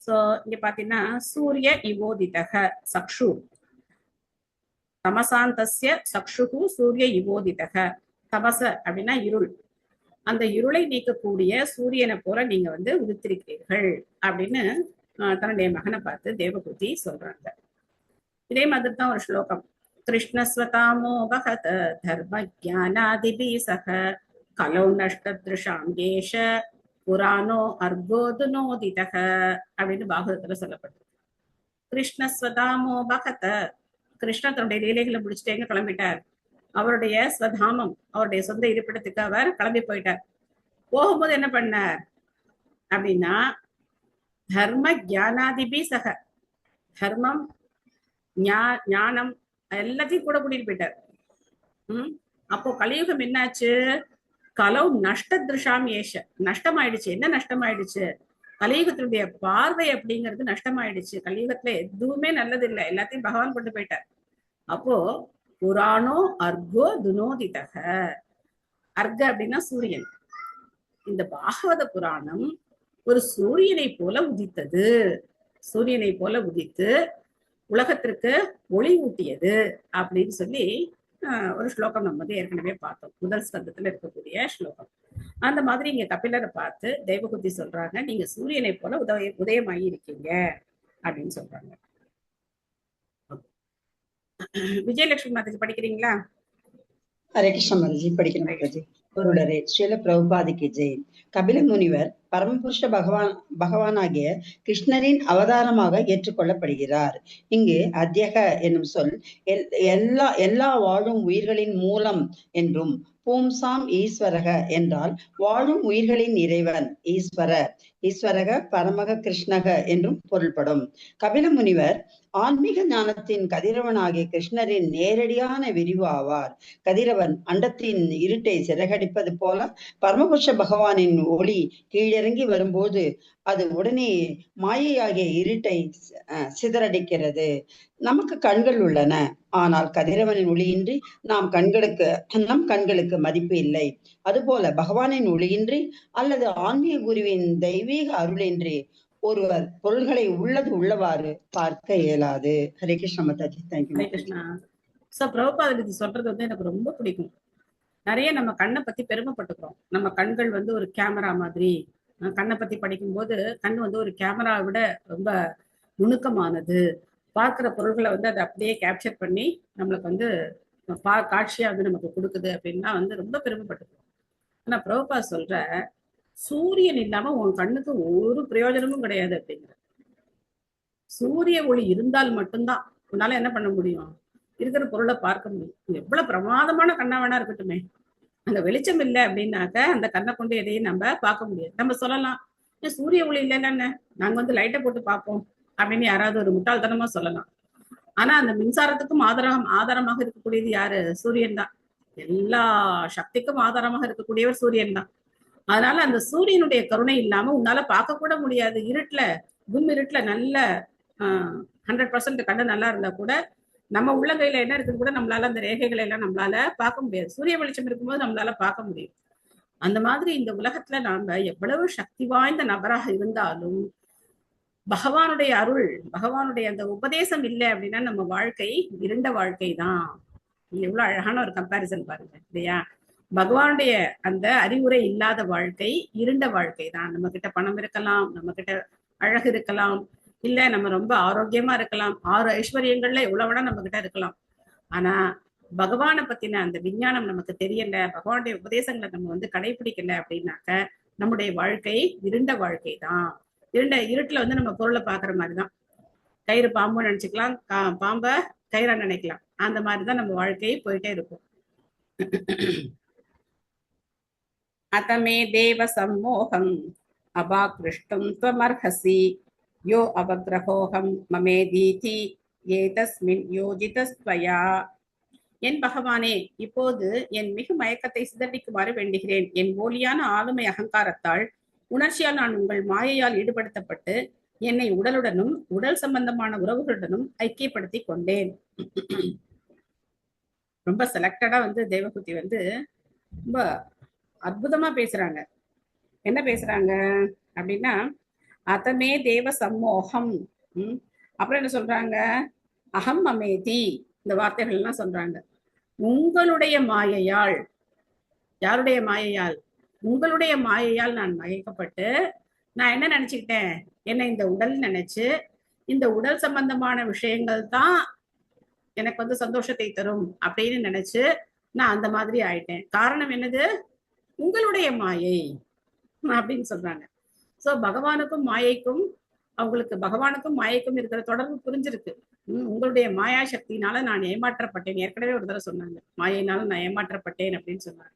சோ இங்க பாத்தீங்கன்னா சூரிய இவோதிதக சக்ஷு, தமசாந்தஸ்ய சக்ஷுகு சூரிய இவோதிதக. தமச அப்படின்னா இருள், அந்த இருளை நீக்கக்கூடிய சூரியனை போல நீங்க வந்து உதித்திருக்கிறீர்கள் அப்படின்னு தன்னுடைய மகனை பார்த்து தேவகூதி சொல்றாங்க. இதே மாதிரி தான் ஒரு ஸ்லோகம். கிருஷ்ணஸ்வதாமோ பகத தர்ம ஜானாதிபி சக கலௌ நஷ்டத்ருஷாம் கேஷ புராணோ அர்கோதுனோதிதக அப்படின்னு பாகவதத்துல சொல்லப்பட்டது. கிருஷ்ணஸ்வதாமோ பகத, கிருஷ்ணன் தன்னுடைய லீலைகளை முடிச்சுட்டு எங்க கிளம்பிட்டார்? அவருடைய ஸ்வதாமம், அவருடைய சொந்த இருப்பிடத்துக்கு அவர் கிளம்பி போயிட்டார். போகும்போது என்ன பண்ணார் அப்படின்னா தர்ம ஜானாதிபி சக, தர்மம் ஞானம் எல்லாத்தையும் கூட கூட்டிட்டு போயிட்டார். அப்போ கலியுகம் என்னாச்சு? கலவு நஷ்ட திருஷாம் ஏஷ, நஷ்டமாயிடுச்சு. என்ன நஷ்டமாயிடுச்சு? கலியுகத்தினுடைய பார்வை அப்படிங்கிறது நஷ்டமாயிடுச்சு. கலியுகத்துல எதுவுமே நல்லது இல்லை, எல்லாத்தையும் பகவான் கொண்டு போயிட்டார். அப்போ புராணோ அர்கோ துனோதிதக, அர்க அப்படின்னா சூரியன். இந்த பாகவத புராணம் ஒரு சூரியனை போல உதித்தது. சூரியனை போல உதித்து உலகத்திற்கு ஒளி ஊட்டியது அப்படின்னு சொல்லி ஒரு ஸ்லோகம் நம்ம வந்து ஏற்கனவே பார்த்தோம். முதல் ஸ்கந்தத்துல இருக்கக்கூடிய ஸ்லோகம். அந்த மாதிரி இங்க கபிலரை பார்த்து தெய்வகுத்தி சொல்றாங்க, நீங்க சூரியனை போல உதயமாகி இருக்கீங்க அப்படின்னு சொல்றாங்க. விஜயலட்சுமி மாதாஜி படிக்கிறீங்களா? ஹரே கிருஷ்ண மாதாஜி, படிக்கிறேன் மாதாஜி. குருடரே, ஸ்ரீல பிரபுபாதிக்கு ஜெய். கபில முனிவர் பரமபுருஷ பகவானாகிய கிருஷ்ணரின் அவதாரமாக ஏற்றுக்கொள்ளப்படுகிறார். இங்கு அத்யக என்னும் சொல் எல்லா வாழும் உயிர்களின் மூலம் என்றும், பூம்சாம் ஈஸ்வரக என்றால் வாழும் உயிர்களின் இறைவன் ஈஸ்வரக பரமக கிருஷ்ணக என்றும் பொருள்படும். கபில முனிவர் ஆன்மீக ஞானத்தின் கதிரவனாகிய கிருஷ்ணரின் நேரடியான விரிவு ஆவார். கதிரவன் அண்டத்தின் இருட்டை சிறகடிப்பது போல பரமபுருஷ பகவானின் ஒளி கீழிறங்கி வரும்போது அது உடனே மாயையாகிய இருட்டை சிதறடிக்கிறது. நமக்கு கண்கள் உள்ளன, ஆனால் கதிரவனின் ஒளியின்றி நம் கண்களுக்கு மதிப்பு இல்லை. அதுபோல பகவானின் ஒளியின்றி அல்லது ஆன்மீக குருவின் தெய்வீக அருளின்றி ஒருவர் பொருள்களை உள்ளவாறு பார்க்க இயலாது. ஹரே கிருஷ்ண மாதாஜி. தேங்க்யூ. ஹரே கிருஷ்ணா. சோ பிரபுபாதர் இது சொல்றது வந்து எனக்கு ரொம்ப பிடிக்கும். நிறைய நம்ம கண்ணை பத்தி பெருமைப்பட்டுக்கிறோம். நம்ம கண்கள் வந்து ஒரு கேமரா மாதிரி. கண்ணை பத்தி படிக்கும்போது கண் வந்து ஒரு கேமராவை விட ரொம்ப நுணுக்கமானது. பார்க்கிற பொருள்களை வந்து அதை அப்படியே கேப்சர் பண்ணி நம்மளுக்கு வந்து காட்சியா வந்து நமக்கு கொடுக்குது அப்படின்னா வந்து ரொம்ப பெருமைப்பட்டுக்கிறோம். ஆனா பிரபுபா சொல்ற, சூரியன் இல்லாம உன் கண்ணுக்கு ஒரு பிரயோஜனமும் கிடையாது அப்படிங்கிற. சூரிய ஒளி இருந்தால் மட்டும்தான் உன்னால என்ன பண்ண முடியும், இருக்கிற பொருளை பார்க்க முடியும். எவ்வளவு பிரமாதமான கண்ணா வேணா இருக்கட்டுமே, அந்த வெளிச்சம் இல்லை அப்படின்னாக்க அந்த கண்ணை கொண்டு எதையும் நம்ம பார்க்க முடியாது. நம்ம சொல்லலாம், சூரிய ஒளி இல்லைன்னு நாங்க வந்து லைட்டை போட்டு பார்ப்போம் அப்படின்னு யாராவது ஒரு முட்டாள்தனமா சொல்லலாம். ஆனா அந்த மின்சாரத்துக்கும் ஆதாரமாக இருக்கக்கூடியது யாரு? சூரியன் தான். எல்லா சக்திக்கும் ஆதாரமாக இருக்கக்கூடியவர் சூரியன் தான். அதனால அந்த சூரியனுடைய கருணை இல்லாம உன்னால பார்க்க கூட முடியாது. இருட்டுல நல்ல 100% கண்ணு நல்லா இருந்தா கூட நம்ம உள்ளங்கையில என்ன இருக்குன்னு கூட நம்மளால அந்த ரேகைகளை எல்லாம் நம்மளால பார்க்க முடியாது. சூரிய வெளிச்சம் இருக்கும்போது நம்மளால பார்க்க முடியும். அந்த மாதிரி இந்த உலகத்துல நாம எவ்வளவு சக்தி வாய்ந்த நபராக இருந்தாலும் பகவானுடைய அருள், பகவானுடைய அந்த உபதேசம் இல்லை அப்படின்னா நம்ம வாழ்க்கை இருண்ட வாழ்க்கை தான். எவ்வளவு அழகான ஒரு கம்பாரிசன் பாருங்க இல்லையா? பகவானுடைய அந்த அறிவுரை இல்லாத வாழ்க்கை இருண்ட வாழ்க்கை தான். நம்ம கிட்ட பணம் இருக்கலாம், நம்ம கிட்ட அழகு இருக்கலாம், இல்ல நம்ம ரொம்ப ஆரோக்கியமா இருக்கலாம், 6 ஐஸ்வர்யங்கள்ல எவ்வளவு வேணா நம்ம கிட்ட இருக்கலாம். ஆனா பகவானை பத்தின அந்த விஞ்ஞானம் நமக்கு தெரியல, பகவானுடைய உபதேசங்களை நம்ம வந்து கடைபிடிக்கல அப்படின்னாக்க நம்முடைய வாழ்க்கை இருண்ட வாழ்க்கை தான். இருட்டுல வந்து நம்ம பொருளை பாக்குற மாதிரிதான். கயிறு பாம்பு நினைச்சுக்கலாம், பாம்பை கயிறா நினைக்கலாம். அந்த மாதிரிதான் நம்ம வாழ்க்கை போயிட்டே இருக்கும். அத்தமே தேவ சம்மோகம் அபாக்ருஷ்டும் த்வமர்ஹசி யோ அவக்ரஹோகம் மமேதீதி ஏதஸ்மின் யோஜிதஸ்த்வயா. என் பகவானே, இப்போது என் மிகு மயக்கத்தை சிதறடிக்குமாறு வேண்டுகிறேன். என் போலியான ஆளுமை அகங்காரத்தால் உணர்ச்சியால் நான் உங்கள் மாயையால் ஈடுபடுத்தப்பட்டு என்னை உடலுடனும் உடல் சம்பந்தமான உறவுகளுடனும் ஐக்கியப்படுத்தி கொண்டேன். ரொம்ப செலக்டடா வந்து தேவகுத்தி வந்து ரொம்ப அற்புதமா பேசுறாங்க. என்ன பேசுறாங்க அப்படின்னா, அதமே தேவ சம்மோகம், அப்புறம் என்ன சொல்றாங்க, அகம் அமேதி, இந்த வார்த்தைகள் எல்லாம் சொல்றாங்க. உங்களுடைய மாயையால், யாருடைய மாயையால்? உங்களுடைய மாயையால் நான் மயக்கப்பட்டு நான் என்ன நினைச்சுக்கிட்டேன், என்னை இந்த உடல் நினைச்சு இந்த உடல் சம்பந்தமான விஷயங்கள் தான் எனக்கு வந்து சந்தோஷத்தை தரும் அப்படின்னு நினைச்சு நான் அந்த மாதிரி ஆயிட்டேன். காரணம் என்னது? உங்களுடைய மாயை அப்படின்னு சொல்றாங்க. சோ பகவானுக்கும் மாயைக்கும், அவங்களுக்கு பகவானுக்கும் மாயைக்கும் இருக்கிற தொடர்பு புரிஞ்சிருக்கு. உங்களுடைய மாயா சக்தினால நான் ஏமாற்றப்பட்டேன். ஏற்கனவே ஒரு தடவை சொன்னாங்க, மாயைனால நான் ஏமாற்றப்பட்டேன் அப்படின்னு சொன்னாங்க.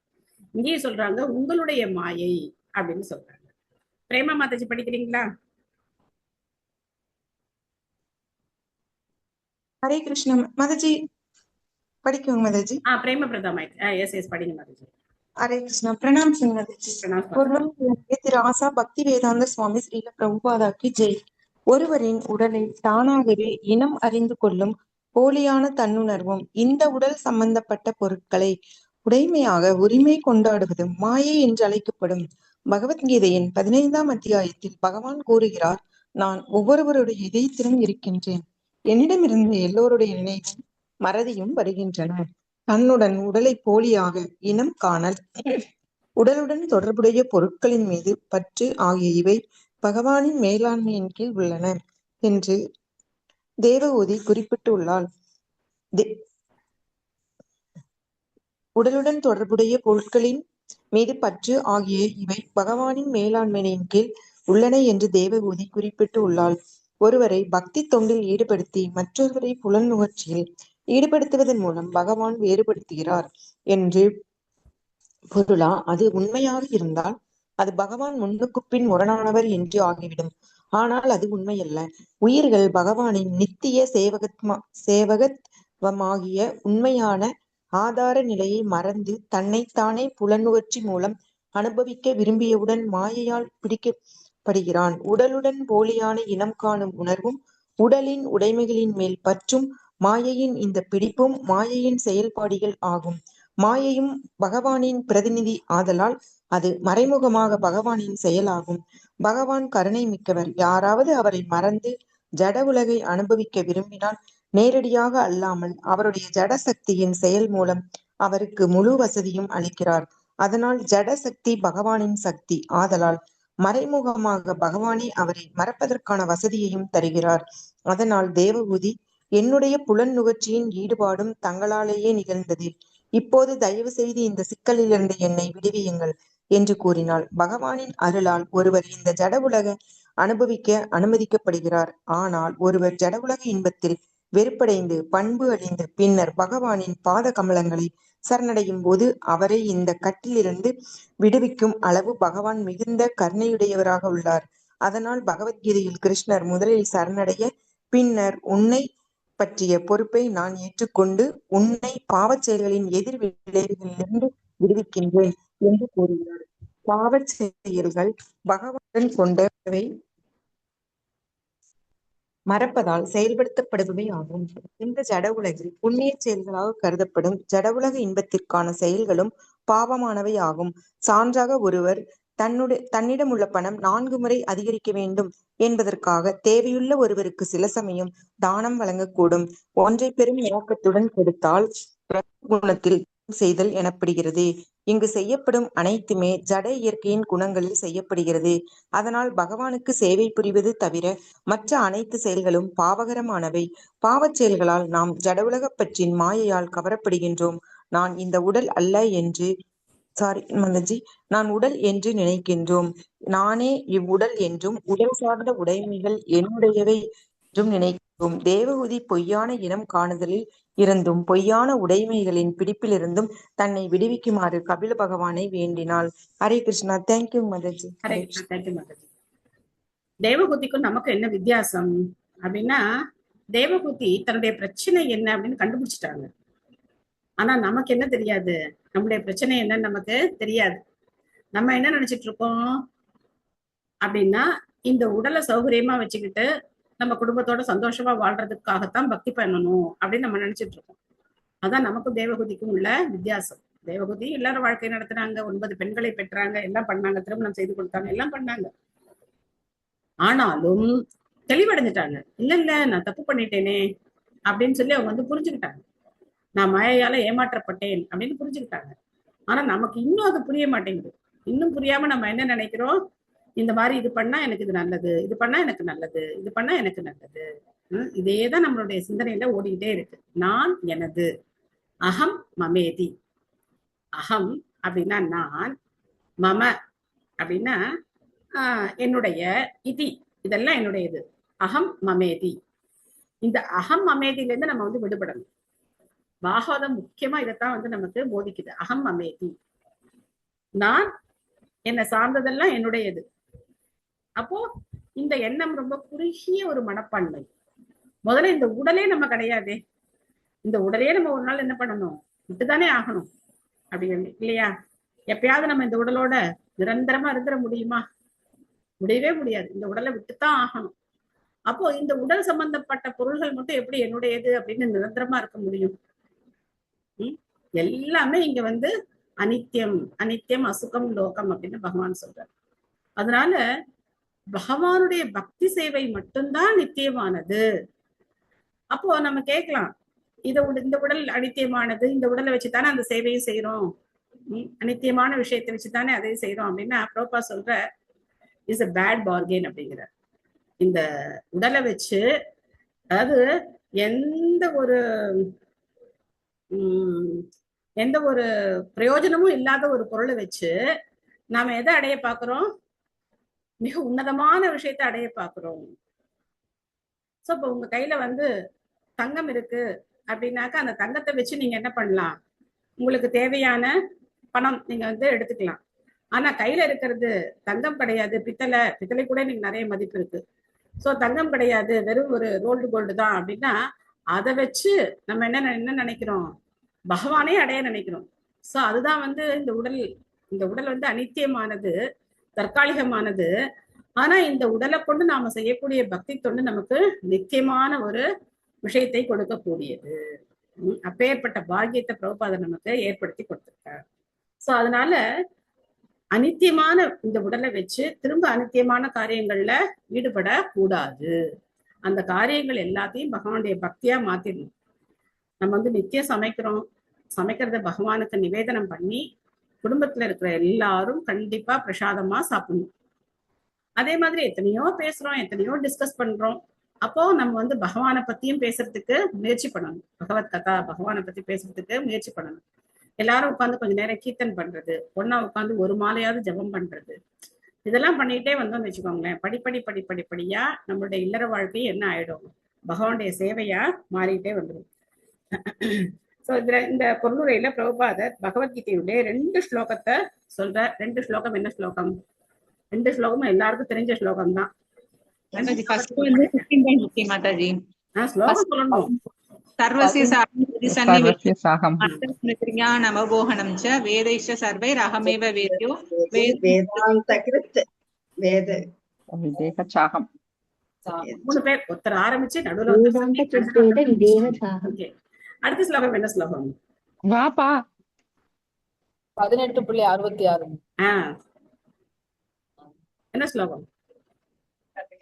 இங்கேயும் சொல்றாங்க உங்களுடைய மாயை அப்படின்னு சொல்றாங்க. பிரேமா மாதாஜி படிக்கிறீங்களா? ஹரே கிருஷ்ணா மாதாஜி, படிக்குங்க மாதாஜி. பிரேம பிரதா எஸ் படிங்க மாதாஜி. ஹரே கிருஷ்ணா. பிரணாம் சிங் மாதாஜி. திரு ஆசா பக்தி வேதாந்த சுவாமி ஸ்ரீல பிரபுபாதாக்கு ஜெய். ஒருவரின் உடலை தானாகவே இனம் அறிந்து கொள்ளும் போலியான தன்னுணர்வும் இந்த உடல் சம்பந்தப்பட்ட பொருட்களை உடைமையாக உரிமை கொண்டாடுவது மாயை என்று அழைக்கப்படும். பகவத்கீதையின் 15ஆம் அத்தியாயத்தில் பகவான் கூறுகிறார், நான் ஒவ்வொருவருடைய இதயத்திலும் இருக்கின்றேன். என்னிடமிருந்து எல்லோருடைய நினைவும் மறதியும் வருகின்றன. தன்னுடன் உடலை போலியாக இனம் காணல், உடலுடன் தொடர்புடைய பொருட்களின் மீது பற்று ஆகிய இவை பகவானின் மேலாண்மையின் கீழ் உள்ளன என்று தேவகூதி குறிப்பிட்டுள்ளாள். உடலுடன் தொடர்புடைய பொருட்களின் மீது பற்று ஆகிய இவை பகவானின் மேலாண்மையின் கீழ் உள்ளன என்று தேவகூதி குறிப்பிட்டு உள்ளாள். ஒருவரை பக்தி தொண்டில் ஈடுபடுத்தி மற்றொருவரை புலன் நுகர்ச்சியில் ஈடுபடுத்துவதன் மூலம் பகவான் வேறுபடுத்துகிறார் என்று பொருளா? அது உண்மையாக இருந்தால் அது பகவான் முன்னுக்கு பின் முரணானவர் என்று ஆகிவிடும். ஆனால் அது உண்மையல்ல. உயிர்கள் பகவானின் நித்திய சேவகத்வமாகிய உண்மையான ஆதார நிலையை மறந்து தன்னைத்தானே புலனுணர்ச்சி மூலம் அனுபவிக்க விரும்பியவுடன் மாயையால் பிடிக்கப்படுகிறான். உடலுடன் போலியான இனம் காணும் உணர்வும் உடலின் உடைமைகளின் மேல் பற்றும் மாயையின் இந்த பிடிப்பும் மாயையின் செயல்பாடுகள் ஆகும். மாயையும் பகவானின் பிரதிநிதி ஆதலால் அது மறைமுகமாக பகவானின் செயலாகும். பகவான் கருணை மிக்கவர். யாராவது அவரை மறந்து ஜட உலகை அனுபவிக்க விரும்பினால் நேரடியாக அல்லாமல் அவருடைய ஜட சக்தியின் செயல் மூலம் அவருக்கு முழு வசதியும் அளிக்கிறார். அதனால் ஜட சக்தி பகவானின் சக்தி ஆதலால் மறைமுகமாக பகவானே அவரை மறப்பதற்கான வசதியையும் தருகிறார். அதனால் தேவகூதி, என்னுடைய புலன் நுகர்ச்சியின் ஈடுபாடும் தங்களாலேயே நிகழ்ந்தது. இப்போது தயவு செய்து இந்த சிக்கலிலிருந்து என்னை விடுவியுங்கள் என்று கூறினாள். பகவானின் அருளால் ஒருவர் இந்த ஜட உலக அனுபவிக்க அனுமதிக்கப்படுகிறார். ஆனால் ஒருவர் ஜட உலக இன்பத்தில் வெறுப்படைந்து பண்பு அழிந்து பின்னர் பகவானின் பாத கமலங்களை சரணடையும் போது அவரை இந்த கட்டிலிருந்து விடுவிக்கும் அளவு பகவான் மிகுந்த கருணையுடையவராக உள்ளார். அதனால் பகவத்கீதையில் கிருஷ்ணர் முதலில் சரணடைய பின்னர் உன்னை பற்றிய பொறுப்பை நான் ஏற்றுக்கொண்டு உன்னை பாவச் செயல்களின் எதிர் விளைவுகளிலிருந்து விடுவிக்கின்றேன் என்று கூறுகிறார். பாவச் செயல்கள் பகவானுடன் கொண்டவை மறப்பதால் செயல்படுத்தப்படுபவை ஆகும். இந்த ஜட உலகில் புண்ணிய செயல்களாக கருதப்படும் ஜட உலக இன்பத்திற்கான செயல்களும் பாவமானவை ஆகும். சான்றாக ஒருவர் தன்னிடம் உள்ள பணம் 4 முறை அதிகரிக்க வேண்டும் என்பதற்காக தேவையுள்ள ஒருவருக்கு சில சமயம் தானம் வழங்கக்கூடும். ஒன்றை பெரும் நோக்கத்துடன் கொடுத்தால் குணத்தில் செய்தல் எனப்படுகிறது. இங்கு செய்யப்படும் அனைத்துமே ஜட இயற்கையின் குணங்களில் செய்யப்படுகிறது. அதனால் பகவானுக்கு சேவை புரிவது தவிர மற்ற அனைத்து செயல்களும் பாவகரமானவை. பாவச் செயல்களால் நாம் ஜட உலகப் பற்றின் மாயையால் கவரப்படுகின்றோம். நான் இந்த உடல் அல்ல என்று நான் உடல் என்று நினைக்கின்றோம். நானே இவ்வுடல் என்றும் உடல் சார்ந்த உடைமைகள் என்னுடையவை என்றும் நினைக்கின்றோம். தேவகூதி பொய்யான இனம் காணுதலில் இருந்தும் பொய்யான உடைமைகளின் பிடிப்பிலிருந்தும் தன்னை விடுவிக்குமாறு கபில பகவானை வேண்டினாள். ஹரே கிருஷ்ணா. தேங்க்யூ மதர்ஜி. ஹரே கிருஷ்ணா. தேங்க்யூ மதர்ஜி. தேவகூதிக்கும் நமக்கு என்ன வித்தியாசம் அப்படின்னா, தேவகூதி தன்னுடைய பிரச்சனை என்ன அப்படின்னு கண்டுபிடிச்சிட்டாங்க. ஆனா நமக்கு என்ன தெரியாது, நம்முடைய பிரச்சனை என்னன்னு நமக்கு தெரியாது. நம்ம என்ன நினைச்சிட்டு இருக்கோம் அப்படின்னா, இந்த உடலை சௌகரியமா வச்சுக்கிட்டு நம்ம குடும்பத்தோட சந்தோஷமா வாழ்றதுக்காகத்தான் பக்தி பண்ணணும் அப்படின்னு நம்ம நினைச்சிட்டு இருக்கோம். அதான் நமக்கும் தேவகூதிக்கும் உள்ள வித்தியாசம். தேவகூதி எல்லாரும் வாழ்க்கை நடத்துறாங்க, 9 பெண்களை பெற்றாங்க, எல்லாம் பண்ணாங்க, திருமணம் செய்து கொடுத்தாங்க, எல்லாம் பண்ணாங்க. ஆனாலும் தெளிவடைஞ்சிட்டாங்க. இல்ல நான் தப்பு பண்ணிட்டேனே அப்படின்னு சொல்லி அவங்க புரிஞ்சுக்கிட்டாங்க. நான் மாயையால ஏமாற்றப்பட்டேன் அப்படின்னு புரிஞ்சுக்கிட்டாங்க. ஆனா நமக்கு இன்னும் அது புரிய மாட்டேங்குது. இன்னும் புரியாம நம்ம என்ன நினைக்கிறோம், இந்த மாதிரி இது பண்ணா எனக்கு இது நல்லது, இது பண்ணா எனக்கு நல்லது, இது பண்ணா எனக்கு நல்லது. இதேதான் நம்மளுடைய சிந்தனையில ஓடிக்கிட்டே இருக்கு. நான், எனது, அகம் மமேதி. அகம் அப்படின்னா நான், மம அப்படின்னா என்னுடைய, இதி இதெல்லாம் என்னுடையது. அகம் மமேதி. இந்த அகம் மமேதியில இருந்து நம்ம விடுபடணும். பாகவதம் முக்கியமா இதைத்தான் நமக்கு போதிக்குது. அகம் மமேதி, நான், என்னை சார்ந்ததெல்லாம் என்னுடையது. அப்போ இந்த எண்ணம் ரொம்ப குறுகிய ஒரு மனப்பான்மை. முதல்ல இந்த உடலே நம்ம கிடையாதே. இந்த உடலே நம்ம ஒரு நாள் என்ன பண்ணணும், விட்டுதானே ஆகணும். அப்படி இல்லையா? எப்பயாவது நம்ம இந்த உடலோட நிரந்தரமா இருந்துட முடியுமா? முடியவே முடியாது. இந்த உடலை விட்டுத்தான் ஆகணும். அப்போ இந்த உடல் சம்பந்தப்பட்ட பொருள்கள் மட்டும் எப்படி என்னுடையது அப்படின்னு நிரந்தரமா இருக்க முடியும்? எல்லாமே இங்க அனித்தியம், அனித்தியம், அசுகம், லோகம் அப்படின்னு பகவான் சொல்றார். அதனால பகவானுடைய பக்தி சேவை மட்டும்தான் நித்தியமானது. அப்போ நம்ம கேட்கலாம், இந்த உடல் அனித்தியமானது, இந்த உடலை வச்சுதானே அந்த சேவையும் செய்யறோம், அனித்தியமான விஷயத்தை வச்சுதானே அதையும் செய்யறோம் அப்படின்னா பிரபுபா சொல்ற இஸ் a பேட் பார்கெயின் அப்படிங்கிற. இந்த உடலை வச்சு, அதாவது எந்த ஒரு பிரயோஜனமும் இல்லாத ஒரு பொருளை வச்சு நாம எதை அடைய பாக்குறோம்? மிக உன்னதமான விஷயத்தை அடைய பாக்குறோம். சோ இப்ப உங்க கையில தங்கம் இருக்கு அப்படின்னாக்கா அந்த தங்கத்தை வச்சு நீங்க என்ன பண்ணலாம்? உங்களுக்கு தேவையான பணம் நீங்க எடுத்துக்கலாம். ஆனா கையில இருக்கிறது தங்கம் கிடையாது, பித்தளை கூட நீங்க நிறைய மதிப்பு இருக்கு. சோ தங்கம் கிடையாது, வெறும் ஒரு கோல்டு தான் அப்படின்னா அதை வச்சு நம்ம என்ன நினைக்கிறோம்? பகவானே அடைய நினைக்கிறோம். சோ அதுதான் இந்த உடல் அனித்தியமானது, தற்காலிகமானது. ஆனா இந்த உடலை கொண்டு நாம செய்யக்கூடிய பக்தி தொண்டு நமக்கு நித்தியமான ஒரு விஷயத்தை கொடுக்கக்கூடியது. அப்பேற்பட்ட பாக்கியத்தை பிரபுபாதர் நமக்கு ஏற்படுத்தி கொடுத்திருக்கார். சோ அதனால அனித்தியமான இந்த உடலை வச்சு திரும்ப அனித்தியமான காரியங்கள்ல ஈடுபட கூடாது. அந்த காரியங்கள் எல்லாத்தையும் பகவானுடைய பக்தியா மாத்திடணும். நம்ம நித்தியம் சமைக்கிறத பகவானுக்கு நிவேதனம் பண்ணி குடும்பத்துல இருக்கிற எல்லாரும் கண்டிப்பா பிரசாதமா சாப்பிடணும். அதே மாதிரி எத்தனையோ பேசுறோம், எத்தனையோ டிஸ்கஸ் பண்றோம். அப்போ நம்ம பகவானை பத்தியும் பேசுறதுக்கு முயற்சி பண்ணணும். பகவத் கதா பகவானை பத்தி பேசுறதுக்கு முயற்சி பண்ணணும். எல்லாரும் உட்காந்து கொஞ்ச நேரம் கீர்த்தன் பண்றது, ஒன்னா உட்காந்து ஒரு மாலையாவது ஜபம் பண்றது, இதெல்லாம் பண்ணிட்டே வந்தோம்னு வச்சுக்கோங்களேன், படிப்படியா நம்மளுடைய இல்லற வாழ்க்கை என்ன ஆயிடும்? பகவானுடைய சேவையா மாறிட்டே வந்துடும். சோ இந்த பொருளுரையில பிரபுபாதர் பகவத்கீதையுடைய 2 ஸ்லோகத்தை சொல்ற. 2 ஸ்லோகம் என்ன ஸ்லோகம்? 2 ஸ்லோகமும் எல்லாருக்கும் தெரிஞ்ச ஸ்லோகம் தான். ஸ்லோகம் சொல்லணும். நவபோகனம் ச வேதைஷ சர்வைரஹமேவ வேத்யோ வேதாந்தகிருத் வேத விவேகசாகம். 3 பேர் ஒருத்தர் ஆரம்பிச்சு நடுவுல அடுத்த ஸ்லோகம் என்ன ஸ்லோகம்? வாப்பா 18.66. என்ன ஸ்லோகம்?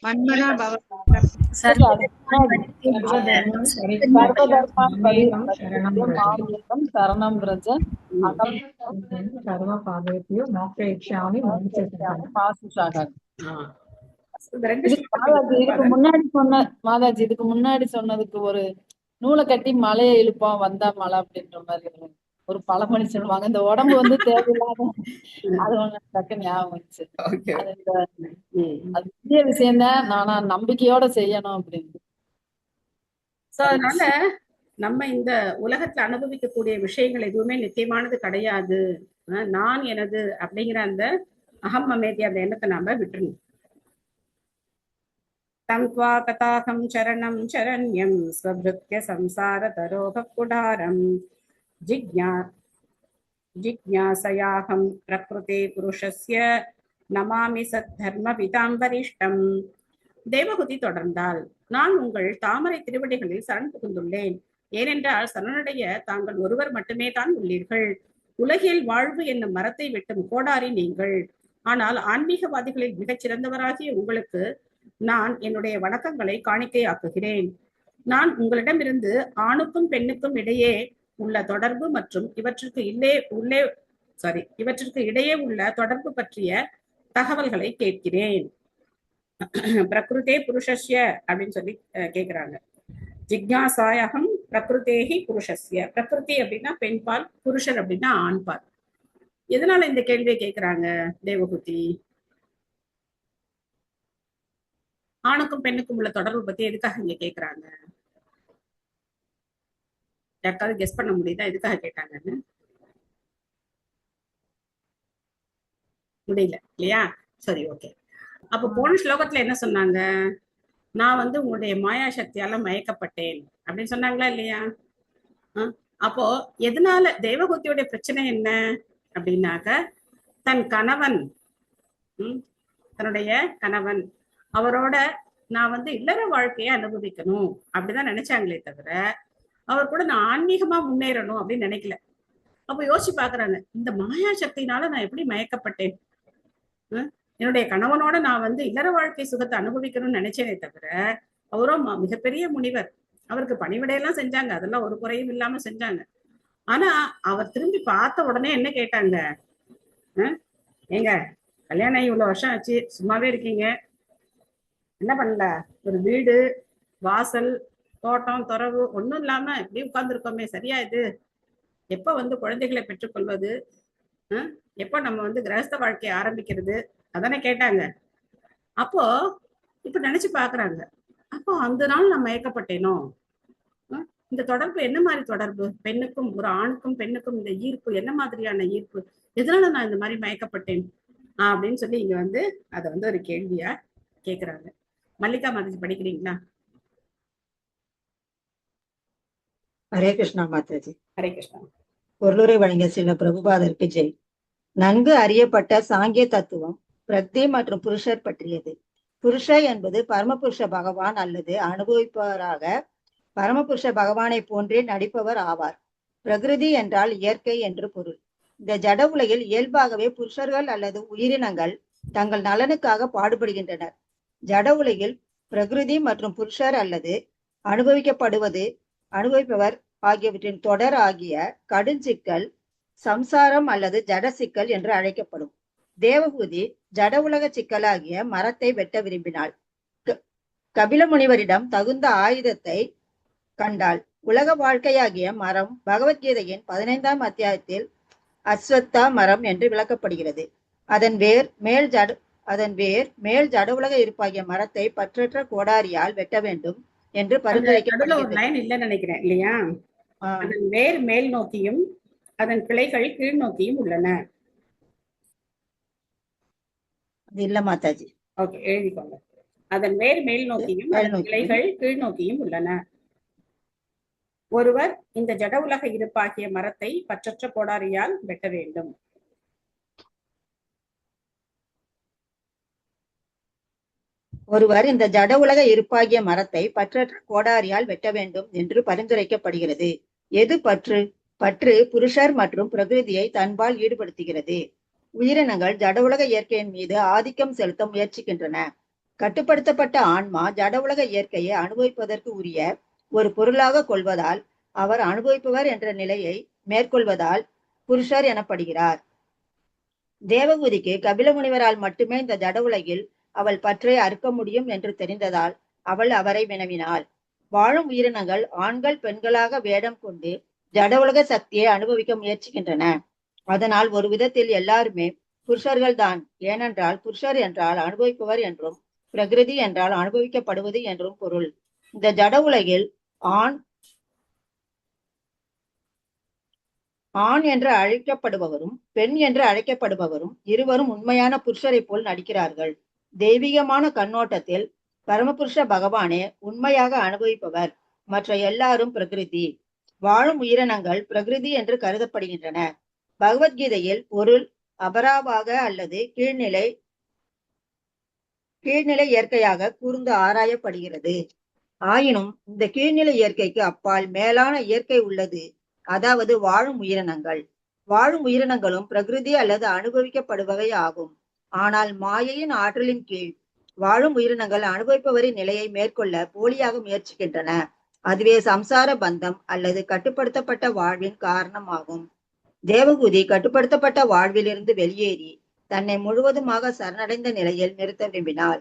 மன்மனா பவ சரணம் பிரஜ சர்வ பாதேபியோ மோக்ஷயிஷ்யாமி இதுக்கு முன்னாடி சொன்னதுக்கு ஒரு நூலை கட்டி மலையை இழுப்பான் வந்தா மழை அப்படின்ற மாதிரி ஒரு பழமொழி சொல்லுவாங்க. இந்த உடம்பு தேவையில்லாத அது ஒண்ணு டக்கு ஞாபகம் வந்துச்சு. அது பெரிய விஷயம் தான், நானா நம்பிக்கையோட செய்யணும் அப்படின்னு. அதனால நம்ம இந்த உலகத்துல அனுபவிக்கக்கூடிய விஷயங்கள் எதுவுமே நித்தியமானது கிடையாது. நான் எனது அப்படிங்கிற அந்த அகம் மமேதி அந்த எண்ணத்தை நாம விட்டுறணும். தம் த்வா கதாகம் சரணம் சரண்யம் ஸ்வப்ருத்ய சம்சார தரோக குடாரம் ஜிக்ஞாசயாஹம் பிரக்ருதே புருஷஸ்ய நமாமி சத்தர்ம பிதாம்பரிஷ்டம். தேவகுதி தொடர்ந்தால், நான் உங்கள் தாமரை திருவடிகளில் சரண் புகுந்துள்ளேன். ஏனென்றால் சரணடைய தாங்கள் ஒருவர் மட்டுமே தான் உள்ளீர்கள். உலகில் வாழ்வு என்னும் மரத்தை வெட்டும் கோடாரி நீங்கள். ஆனால் ஆன்மீகவாதிகளில் மிகச் சிறந்தவராகிய உங்களுக்கு நான் என்னுடைய வணக்கங்களை காணிக்கையாக்குகிறேன். நான் உங்களிடமிருந்து ஆணுக்கும் பெண்ணுக்கும் இடையே உள்ள தொடர்பு மற்றும் இவற்றிற்கு இடையே உள்ள தொடர்பு பற்றிய தகவல்களை கேட்கிறேன். பிரகிருதே புருஷஸ்ய அப்படின்னு சொல்லி கேக்குறாங்க. ஜிக்ஞாசாயகம் பிரகிருதேஹி புருஷஸ்ய. பிரகிருதி அப்படின்னா பெண்பால், புருஷர் அப்படின்னா ஆண்பால். எதனால இந்த கேள்வியை கேக்குறாங்க தேவகுதி? ஆணுக்கும் பெண்ணுக்கும் உள்ள தொடர்பு பத்தி எதுக்காக இங்க கேக்குறாங்க? யாருக்காவது கெஸ் பண்ண முடியுதா எதுக்காக கேட்டாங்கன்னு? முடியல இல்லையா? சரி, ஓகே. அப்ப போன ஸ்லோகத்துல என்ன சொன்னாங்க? நான் உங்களுடைய மாயா சக்தியால மயக்கப்பட்டேன் அப்படின்னு சொன்னாங்களா இல்லையா? அப்போ எதனால தேவகூதியோட பிரச்சனை என்ன அப்படின்னாக்க, தன் கணவன், தன்னுடைய கணவன், அவரோட நான் இல்லற வாழ்க்கையை அனுபவிக்கணும் அப்படிதான் நினைச்சாங்களே தவிர அவர் கூட நான் ஆன்மீகமா முன்னேறணும் அப்படின்னு நினைக்கல. அப்ப யோசிச்சு பாக்குறாங்க, இந்த மாயா சக்தினால நான் எப்படி மயக்கப்பட்டேன்? என்னுடைய கணவனோட நான் இல்லற வாழ்க்கை சுகத்தை அனுபவிக்கணும்னு நினைச்சேனே தவிர அவரோ மிகப்பெரிய முனிவர், அவருக்கு பணிவிடையெல்லாம் செஞ்சாங்க, அதெல்லாம் ஒரு குறையும் இல்லாம செஞ்சாங்க. ஆனா அவர் திரும்பி பார்த்த உடனே என்ன கேட்டாங்க, ஏங்க கல்யாணம் ஆகி இவ்வளவு வருஷம் ஆச்சு, சும்மாவே இருக்கீங்க, என்ன பண்ணல, ஒரு வீடு வாசல் தோட்டம் துறவு ஒண்ணும் இல்லாம இப்படி உட்கார்ந்துருக்கோமே, சரியா இது? எப்ப குழந்தைகளை பெற்றுக்கொள்வது, எப்ப நம்ம கிரகஸ்த வாழ்க்கையை ஆரம்பிக்கிறது, அதானே கேட்டாங்க. அப்போ இப்ப நினைச்சு பாக்குறாங்க, அப்போ அந்த நாள் நான் மயக்கப்பட்டேனோ, இந்த தொடர்பு என்ன மாதிரி தொடர்பு, பெண்ணுக்கும் ஒரு ஆணுக்கும் பெண்ணுக்கும் இந்த ஈர்ப்பு என்ன மாதிரியான ஈர்ப்பு, எதனால நான் இந்த மாதிரி மயக்கப்பட்டேன் அப்படின்னு சொல்லி இங்க அதை ஒரு கேள்வியா கேக்குறாங்க. மல்லிகா மாதாஜி படிக்கிறீங்களா? ஹரே கிருஷ்ணா மாதாஜி. ஹரே கிருஷ்ணா. பொருளுரை வழங்கிய சில பிரபுபாதருக்கு ஜெய். நன்கு அறியப்பட்ட சாங்கிய தத்துவம் பிரக்தி மற்றும் புருஷர் பற்றியது. புருஷ என்பது பரமபுருஷ பகவான் அல்லது அனுபவிப்பவராக பரமபுருஷ பகவானை போன்றே நடிப்பவர் ஆவார். பிரகிருதி என்றால் இயற்கை என்று பொருள். இந்த ஜட உலகில் இயல்பாகவே புருஷர்கள் அல்லது உயிரினங்கள் தங்கள் நலனுக்காக பாடுபடுகின்றனர். ஜட உலகில் பிரகிருதி மற்றும் புருஷர் அல்லது அனுபவிப்பவர் ஆகியவற்றின் தொடர் ஆகிய கடுஞ்சிக்கல் சம்சாரம் அல்லது ஜட சிக்கல் என்று அழைக்கப்படும். தேவகூதி ஜட உலக சிக்கலாகிய மரத்தை வெட்ட விரும்பினாள். கபில முனிவரிடம் தகுந்த ஆயுதத்தை கண்டாள். உலக வாழ்க்கையாகிய மரம் பகவத்கீதையின் 15ஆம் அத்தியாயத்தில் அஸ்வத்தா மரம் என்று விளக்கப்படுகிறது. அதன் வேர் மேல் ஜட உலக இருப்பாகிய மரத்தை பற்றற்ற கோடாரியால் வெட்ட வேண்டும் என்று பரிந்துரைக்கப்படுகிறது. நினைக்கிறேன் இல்லையா? அதன் வேர் மேல் நோக்கியும் அதன் கிளைகள் கீழ் நோக்கியும் உள்ளன. அது இல்ல மாதாஜி. ஓகே, எழுதிக்கோங்க. அதன் வேர் மேல் நோக்கியும் அதன் கிளைகள் கீழ் நோக்கியும் உள்ளன. ஒருவர் இந்த ஜட உலக இருப்பாகிய மரத்தை பற்றற்ற கோடாரியால் வெட்ட வேண்டும். ஒருவர் இந்த ஜட உலக இருப்பாகிய மரத்தை பற்றற்ற கோடாரியால் வெட்ட வேண்டும் என்று பரிந்துரைக்கப்படுகிறது. எது பற்று? பற்று புருஷர் மற்றும் பிரகிருதியை தன்பால் ஈடுபடுத்துகிறது. உயிரினங்கள் ஜட உலக இயற்கையின் மீது ஆதிக்கம் செலுத்த முயற்சிக்கின்றன. கட்டுப்படுத்தப்பட்ட ஆன்மா ஜட உலக இயற்கையை அனுபவிப்பதற்கு உரிய ஒரு பொருளாக கொள்வதால் அவர் அனுபவிப்பவர் என்ற நிலையை மேற்கொள்வதால் புருஷர் எனப்படுகிறார். தேவகூதிக்கு கபில முனிவரால் மட்டுமே இந்த ஜட உலகில் அவள் பற்றை அறுக்க முடியும் என்று தெரிந்ததால் அவள் அவரை வினவினாள். வாழும் உயிரினங்கள் ஆண்கள் பெண்களாக வேடம் கொண்டு ஜட உலக சக்தியை அனுபவிக்க முயற்சிக்கின்றன. அதனால் ஒரு விதத்தில் எல்லாருமே புருஷர்கள் தான். ஏனென்றால் புருஷர் என்றால் அனுபவிப்பவர் என்றும் பிரகிருதி என்றால் அனுபவிக்கப்படுவது என்றும் பொருள். இந்த ஜட உலகில் ஆண் என்று அழைக்கப்படுபவரும் பெண் என்று அழைக்கப்படுபவரும் இருவரும் உண்மையான புருஷரை போல் நடிக்கிறார்கள். தெய்வீகமான கண்ணோட்டத்தில் பரமபுருஷ பகவானே உண்மையாக அனுபவிப்பவர், மற்ற எல்லாரும் பிரகிருதி. வாழும் உயிரினங்கள் பிரகிருதி என்று கருதப்படுகின்றன. பகவத்கீதையில் பொருள் அபராவாக அல்லது கீழ்நிலை இயற்கையாக கூர்ந்து ஆராயப்படுகிறது. ஆயினும் இந்த கீழ்நிலை இயற்கைக்கு அப்பால் மேலான இயற்கை உள்ளது, அதாவது வாழும் உயிரினங்கள். வாழும் உயிரினங்களும் பிரகிருதி அல்லது அனுபவிக்கப்படுபவை ஆகும். ஆனால் மாயையின் ஆற்றலின் கீழ் வாழும் உயிரினங்கள் அனுபவிப்பவரின் நிலையை மேற்கொள்ள போலியாக முயற்சிக்கின்றன. அதுவே சம்சார பந்தம் அல்லது கட்டுப்படுத்தப்பட்ட வாழ்வின் காரணமாகும். தேவகூதி கட்டுப்படுத்தப்பட்ட வாழ்விலிருந்து வெளியேறி தன்னை முழுவதுமாக சரணடைந்த நிலையில் நிறுத்த விரும்பினாள்.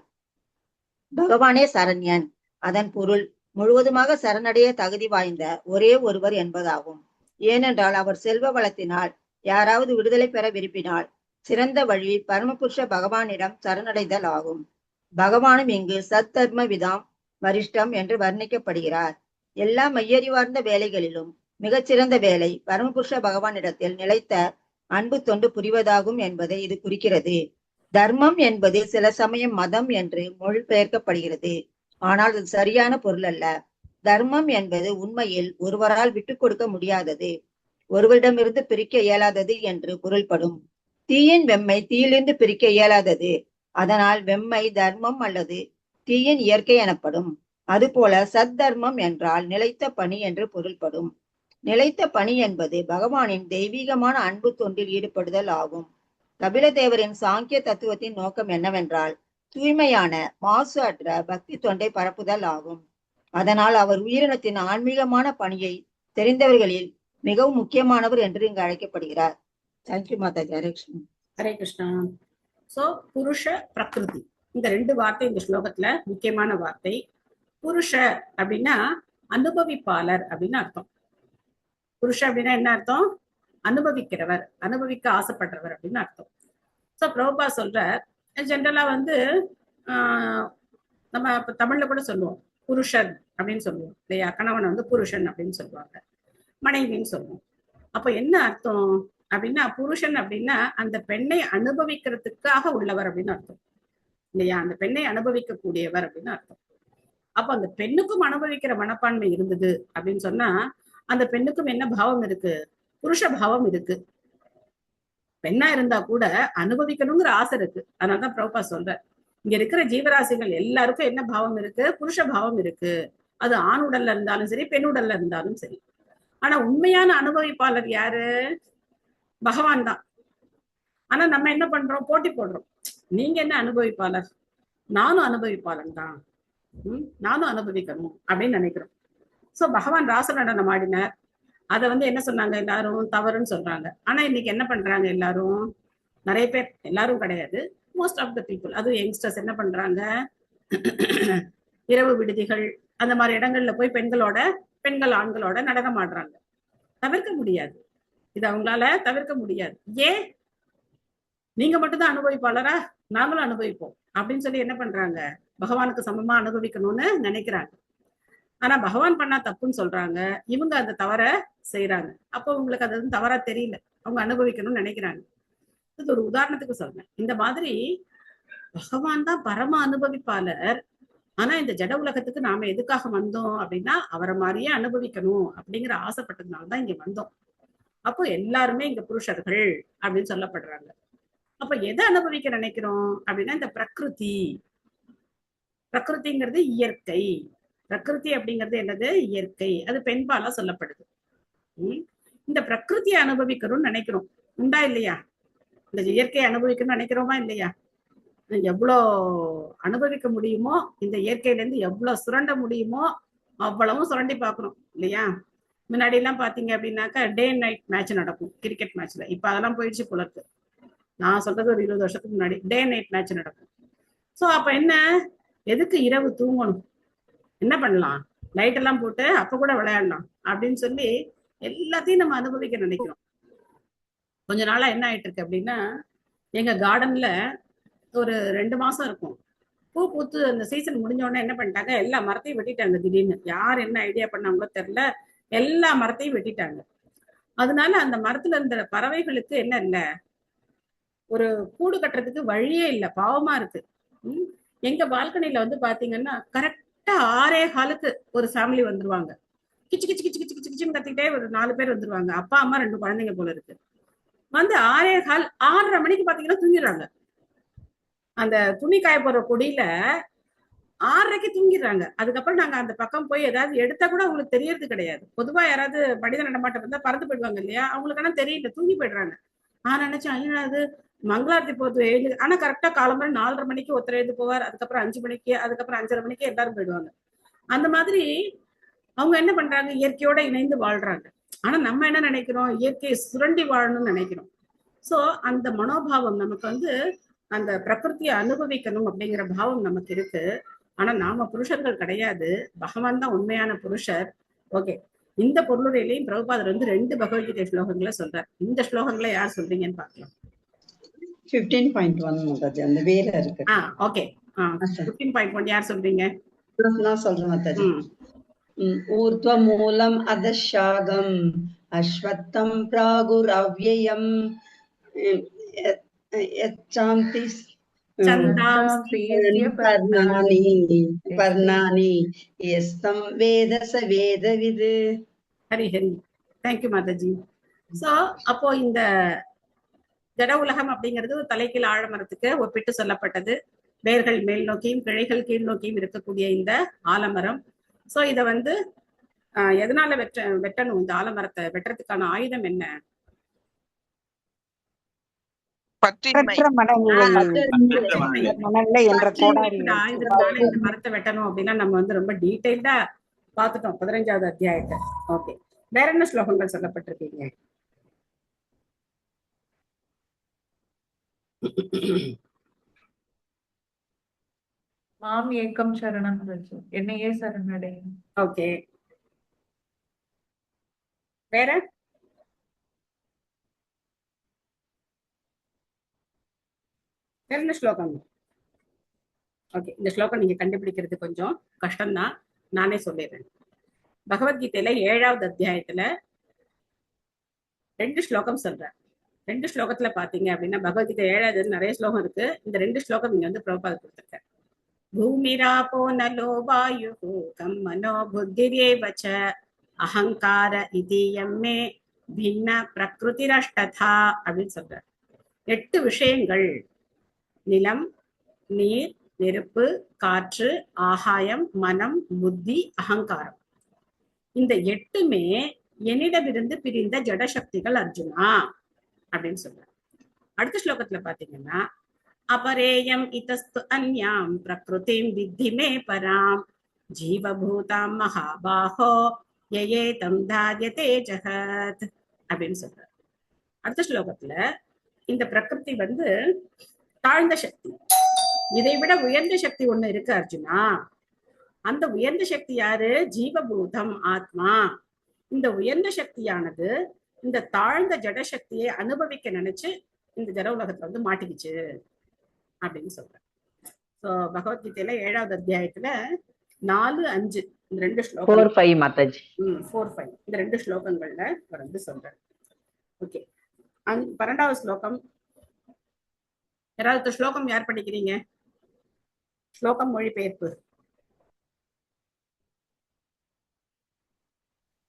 பகவானே சரண்யன். அதன் பொருள் முழுவதுமாக சரணடைய தகுதி வாய்ந்த ஒரே ஒருவர் என்பதாகும். ஏனென்றால் அவர் செல்வ வளத்தினால் யாராவது விடுதலை பெற விரும்பினால் சிறந்த வழி பரமபுருஷ பகவானிடம் சரணடைதல் ஆகும். பகவானும் இங்கு சத்தர்ம விதாம் வரிஷ்டம் என்று வர்ணிக்கப்படுகிறார். எல்லா மையறிவார்ந்த வேலைகளிலும் மிகச்சிறந்த வேலை பரமபுருஷ பகவானிடத்தில் நிலைத்த அன்பு தொண்டு புரிவதாகும் என்பதை இது குறிக்கிறது. தர்மம் என்பது சில சமயம் மதம் என்று மொழிபெயர்க்கப்படுகிறது. ஆனால் அது சரியான பொருள் அல்ல. தர்மம் என்பது உண்மையில் ஒருவரால் விட்டுக் கொடுக்க முடியாதது, ஒருவரிடமிருந்து பிரிக்க இயலாதது என்று பொருள்படும். தீயின் வெம்மை தீயிலிருந்து பிரிக்க இயலாதது. அதனால் வெம்மை தர்மம் அல்லது தீயின் இயற்கை எனப்படும். அதுபோல சத் தர்மம் என்றால் நிலைத்த பணி என்று பொருள்படும். நிலைத்த பணி என்பது பகவானின் தெய்வீகமான அன்பு தொண்டில் ஈடுபடுதல் ஆகும். கபிலதேவரின் சாங்கிய தத்துவத்தின் நோக்கம் என்னவென்றால் தூய்மையான மாசு அற்ற பக்தி தொண்டை பரப்புதல் ஆகும். அதனால் அவர் உயிரினத்தின் ஆன்மீகமான பணியை தெரிந்தவர்களில் மிகவும் முக்கியமானவர் என்று இங்கு அழைக்கப்படுகிறார். தேங்க்யூ மாதாஜி. ஹரே கிருஷ்ணா. ஹரே கிருஷ்ணா. சோ புருஷ பிரகிருதி இந்த ரெண்டு வார்த்தை இந்த ஸ்லோகத்துல முக்கியமான வார்த்தை. புருஷ அப்படின்னா அனுபவிப்பாளர் அப்படின்னு அர்த்தம். புருஷ அப்படின்னா என்ன அர்த்தம்? அனுபவிக்கிறவர், அனுபவிக்க ஆசைப்படுறவர் அப்படின்னு அர்த்தம். சோ பிரபுபா சொல்ற ஜென்ரலா வந்து நம்ம தமிழ்ல கூட சொல்லுவோம் புருஷன் அப்படின்னு சொல்லுவோம் இல்லையா? கணவன் வந்து புருஷன் அப்படின்னு சொல்லுவாங்க, மனைவின்னு சொல்லுவோம். அப்ப என்ன அர்த்தம் அப்படின்னா, புருஷன் அப்படின்னா அந்த பெண்ணை அனுபவிக்கிறதுக்காக உள்ளவர் அப்படின்னு அர்த்தம் இல்லையா? அந்த பெண்ணை அனுபவிக்க கூடியவர் அப்படின்னு அர்த்தம். அப்ப அந்த பெண்ணுக்கும் அனுபவிக்கிற மனப்பான்மை இருந்தது அப்படின்னு சொன்னா அந்த பெண்ணுக்கும் என்ன பாவம் இருக்கு? புருஷ பாவம் இருக்கு. பெண்ணா இருந்தா கூட அனுபவிக்கணுங்கிற ஆசை இருக்கு. அதனாலதான் பிரபுபா சொல்ற, இங்க இருக்கிற ஜீவராசிகள் எல்லாருக்கும் என்ன பாவம் இருக்கு? புருஷ பாவம் இருக்கு. அது ஆண் உடல்ல இருந்தாலும் சரி, பெண் உடல்ல இருந்தாலும் சரி. ஆனா உண்மையான அனுபவிப்பாளர் யாரு? பகவான் தான். ஆனா நம்ம என்ன பண்றோம்? போட்டி போடுறோம். நீங்க என்ன அனுபவிப்பாளர், நானும் அனுபவிப்பாளன் தான், நானும் அனுபவிக்கணும் அப்படின்னு நினைக்கிறோம். சோ பகவான் ராச நடனம் ஆடினார். அதை வந்து என்ன சொன்னாங்க? எல்லாரும் தவறுன்னு சொல்றாங்க. ஆனா இன்னைக்கு என்ன பண்றாங்க? எல்லாரும், நிறைய பேர், எல்லாரும் கிடையாது, மோஸ்ட் ஆஃப் த பீப்புள், அதுவும் யங்ஸ்டர்ஸ் என்ன பண்றாங்க? இரவு விடுதிகள் அந்த மாதிரி இடங்கள்ல போய் பெண்கள் ஆண்களோட நடனம் ஆடுறாங்க. தவிர்க்க முடியாது, இது அவங்களால தவிர்க்க முடியாது. ஏன்? நீங்க மட்டும்தான் அனுபவிப்பாளரா, நாங்களும் அனுபவிப்போம் அப்படின்னு சொல்லி என்ன பண்றாங்க? பகவானுக்கு சமமா அனுபவிக்கணும்னு நினைக்கிறாங்க. ஆனா பகவான் பண்ணா தப்புன்னு சொல்றாங்க, இவங்க அந்த தவற செய்யறாங்க. அப்போ உங்களுக்கு அது தவறா தெரியல, அவங்க அனுபவிக்கணும்னு நினைக்கிறாங்க. இது ஒரு உதாரணத்துக்கு சொல்றேன். இந்த மாதிரி பகவான் தான் பரம அனுபவிப்பாளர். ஆனா இந்த ஜட உலகத்துக்கு நாம எதுக்காக வந்தோம் அப்படின்னா, அவரை மாதிரியே அனுபவிக்கணும் அப்படிங்கிற ஆசைப்பட்டதுனாலதான் இங்க வந்தோம். அப்போ எல்லாருமே இங்க புருஷர்கள் அப்படின்னு சொல்லப்படுறாங்க. அப்ப எதை அனுபவிக்க நினைக்கிறோம் அப்படின்னா, இந்த பிரகிருதிங்கிறது இயற்கை. பிரகிருதி அப்படிங்கிறது என்னது? இயற்கை. அது பெண்பாலா சொல்லப்படுது. இந்த பிரகிருதியை அனுபவிக்கணும்னு நினைக்கிறோம். உண்டா இல்லையா? இந்த இயற்கையை அனுபவிக்கணும்னு நினைக்கிறோமா இல்லையா? எவ்வளோ அனுபவிக்க முடியுமோ, இந்த இயற்கையில இருந்து எவ்வளவு சுரண்ட முடியுமோ அவ்வளவும் சுரண்டி பாக்குறோம் இல்லையா? முன்னாடி எல்லாம் பாத்தீங்க அப்படின்னாக்கா டே அண்ட் நைட் மேட்ச் நடக்கும் கிரிக்கெட் மேட்ச்ல. இப்ப அதெல்லாம் போயிடுச்சு போல இருக்கு. நான் சொல்றது ஒரு 20 வருஷத்துக்கு முன்னாடி டே அண்ட் நைட் மேட்ச் நடக்கும். சோ அப்ப என்ன, எதுக்கு இரவு தூங்கணும், என்ன பண்ணலாம், லைட் எல்லாம் போட்டு அப்ப கூட விளையாடலாம் அப்படின்னு சொல்லி எல்லாத்தையும் நம்ம அனுபவிக்க நினைக்கிறோம். கொஞ்ச நாளா என்ன ஆயிட்டு இருக்கு அப்படின்னா, எங்க கார்டன்ல ஒரு 2 மாசம் இருக்கும், பூ பூத்து அந்த சீசன் முடிஞ்ச உடனே என்ன பண்ணிட்டாங்க, எல்லா மரத்தையும் வெட்டிட்டாங்க. திடீர்னு யார் என்ன ஐடியா பண்ணாங்களோ தெரியல, எல்லா மரத்தையும் வெட்டிட்டாங்க. அதனால அந்த மரத்துல இருந்த பறவைகளுக்கு என்ன இல்ல, ஒரு கூடு கட்டுறதுக்கு வழியே இல்லை. பாவமா இருக்கு. எங்க பால்கனில வந்து பாத்தீங்கன்னா கரெக்டா 6:15 ஒரு ஃபேமிலி வந்துருவாங்க. கிச்சு கிச்சு கிச்சு கிச்சு கிச்சு கிச்சுன்னு கத்திக்கிட்டே ஒரு 4 பேர் வந்துருவாங்க. அப்பா அம்மா 2 குழந்தைங்க போல இருக்கு. வந்து 6:15 6:30 மணிக்கு பாத்தீங்கன்னா தூங்கிடுறாங்க. அந்த துணி காய போற கொடியில 6:30க்கு தூங்கிடுறாங்க. அதுக்கப்புறம் நாங்க அந்த பக்கம் போய் ஏதாவது எடுத்தா கூட அவங்களுக்கு தெரியறது கிடையாது. பொதுவா யாராவது மனித நடமாட்டம் இருந்தா பறந்து போயிடுவாங்க இல்லையா, அவங்களுக்கு ஆனா தெரியல, தூங்கி போயிடுறாங்க. நான் நினைச்சேன், ஐயோ அது மங்களாரத்தி போது எழுது. ஆனா கரெக்டா காலம்பரை 4:30 மணிக்கு ஒருத்தர் எழுந்து போவார், அதுக்கப்புறம் 5 மணிக்கு, அதுக்கப்புறம் 5:30 மணிக்கு எல்லாரும் போயிடுவாங்க. அந்த மாதிரி அவங்க என்ன பண்றாங்க, இயற்கையோட இணைந்து வாழ்றாங்க. ஆனா நம்ம என்ன நினைக்கிறோம், இயற்கையை சுரண்டி வாழணும்னு நினைக்கிறோம். சோ அந்த மனோபாவம் நமக்கு வந்து அந்த பிரகிருத்தியை அனுபவிக்கணும் அப்படிங்கிற பாவம் நமக்கு இருக்கு. ஆனா நாம புருஷர்கள் கிடையாது, பகவான் தான் உண்மையான புருஷர். ஓகே, இந்த பொருளுரையிலையும் பிரபுபாதர் வந்து 2 பகவத்கீதை ஸ்லோகங்களை சொல்றார். இந்த ஸ்லோகங்களை யார் சொல்றீங்கன்னு பார்க்கலாம். 15.1 அந்த வேற இருக்கு. ஓகே, 15.1 யார் சொல்றீங்க? நான் சொல்றேன் மாதாஜி. ஊர்த்வ மூலம் அதஷாகம் அஸ்வத்தம் பிராகுரவ்யயம் யச்சாந்தி பர்ணானி யஸ்தம் வேத ச வேதவிது. ஹரி ஹரி, தேங்க்யூ மாதாஜி. சோ அப்போ இந்த ஜட உலகம் அப்படிங்கிறது தலைக்கீழ் ஆழமரத்துக்கு ஒப்பிட்டு சொல்லப்பட்டது. வேர்கள் மேல் நோக்கியும் கிளைகள் கீழ் நோக்கியும் இருக்கக்கூடிய இந்த ஆலமரம். சோ இத வந்து எதனால வெட்டணும், இந்த ஆலமரத்தை வெட்டுறதுக்கான ஆயுதம் என்ன? ஆயுதத்தால இந்த மரத்தை வெட்டணும் அப்படின்னா நம்ம வந்து ரொம்ப டீடைல்டா பார்த்துட்டோம் 15வது அத்தியாயத்தை. ஓகே, வேற என்ன ஸ்லோகங்கள் சொல்லப்பட்டிருக்கீங்க? மாம் ஏக்கம் சரணம் ரஜு, என்னையே சரணடையும். ஓகே, வேற வேற என்ன ஸ்லோகம்? ஓகே, இந்த ஸ்லோகம் நீங்க கண்டுபிடிக்கிறது கொஞ்சம் கஷ்டம்தான், நானே சொல்லிடுறேன். பகவத்கீதையில 7வது அத்தியாயத்துல 2 ஸ்லோகம் சொல்றேன். 2 ஸ்லோகத்துல பாத்தீங்க அப்படின்னா, பகவத்கீதை 7வது நிறைய ஸ்லோகம் இருக்கு. இந்த 2 ஸ்லோகம் இங்க வந்து பிரபுபாத கொடுத்திருக்கேன். பூமிராபோ நலோ வாயு கம் மனோ புத்திரேவச அகங்கார இதீயம்மே பின்ன பிரகிருதிரஷ்டதா அப்படின்னு சொல்ற. 8 விஷயங்கள்: நிலம், நீர், நெருப்பு, காற்று, ஆகாயம், மனம், புத்தி, அகங்காரம். இந்த 8மே என்னிடமிருந்து பிரிந்த ஜடசக்திகள் அர்ஜுனா அப்படின்னு சொல்ற. அடுத்த ஸ்லோகத்துல பாத்தீங்கன்னா, அபரேயம் இதஸ்து அன்யாம் பிரகிருதிம் வித்தி மே பராம் ஜீவபூதாம் மகாபாஹோ யயே தம் தாரியதே ஜகத் அப்படின்னு சொல்ற. அடுத்த ஸ்லோகத்துல இந்த பிரகிருதி வந்து தாழ்ந்த சக்தி, இதை விட உயர்ந்த சக்தி ஒண்ணு இருக்கு அர்ஜுனா. அந்த உயர்ந்த சக்தி யாரு? ஜீவபூதம், ஆத்மா. இந்த உயர்ந்த சக்தியானது இந்த தாழ்ந்த ஜட சக்தியை அனுபவிக்க நினைச்சு இந்த ஜட உலகத்துல வந்து மாட்டிக்கிச்சு அப்படின்னு சொல்றேன். சோ பகவத்கீதையில 7வது அத்தியாயத்துல 4, 5 இந்த 2 ஸ்லோகம் 4, 5 மாதாஜி. 4, 5 இந்த 2 ஸ்லோகங்கள்ல வந்து சொல்றேன். ஓகே, 12வது ஸ்லோகம். யாராவது ஸ்லோகம் யார் படிக்கிறீங்க? ஸ்லோகம் மொழிபெயர்ப்பு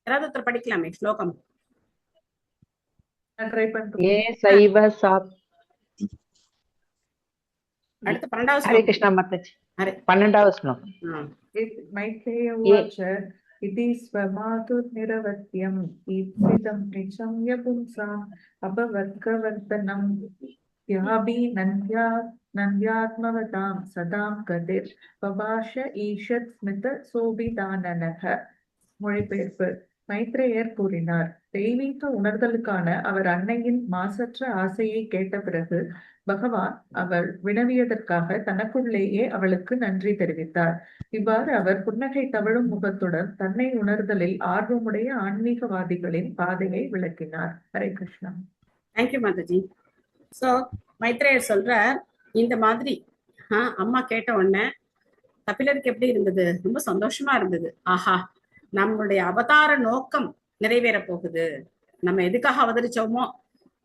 யாராவது ஒருத்தர் படிக்கலாமே ஸ்லோகம். அடுத்து 12வது ஹரே கிருஷ்ணா மாதாஜி. 12வது ஸ்லோகம். மைத்ரேய உவாச இதி ஸ்வமாதுர் நிரவத்யம் ஈப்சிதம் நிச்சம் யபும்சாம் அபவர்க்கவர்த்தனம் யாபி நந்த்யாத்மவதாம் சதாம் கதிர் பபாஷ ஈஷத் ஸ்மித சோபிதானனக. மொழிபெயர்ப்பு. மைத்ரேயர் கூறினார், தெய்வீக உணர்தலுக்கான அவர் அன்னையின் மாசற்ற ஆசையை கேட்ட பிறகு பகவான் அவள் வினவியதற்காக தனக்குள்ளேயே அவளுக்கு நன்றி தெரிவித்தார். இவ்வாறு அவர் புன்னகை தவழும் முகத்துடன் தன்னை உணர்தலில் ஆர்வமுடைய ஆன்மீகவாதிகளின் பாதையை விளக்கினார். ஹரே கிருஷ்ணா. தேங்க்யூ மாதாஜி. சோ மைத்ரேயர் சொல்ற, இந்த மாதிரி அம்மா கேட்ட உடனே கபிலருக்கு எப்படி இருந்தது? ரொம்ப சந்தோஷமா இருந்தது. ஆஹா, நம்மளுடைய அவதார நோக்கம் நிறைவேற போகுது, நம்ம எதுக்காக அவதரிச்சோமோ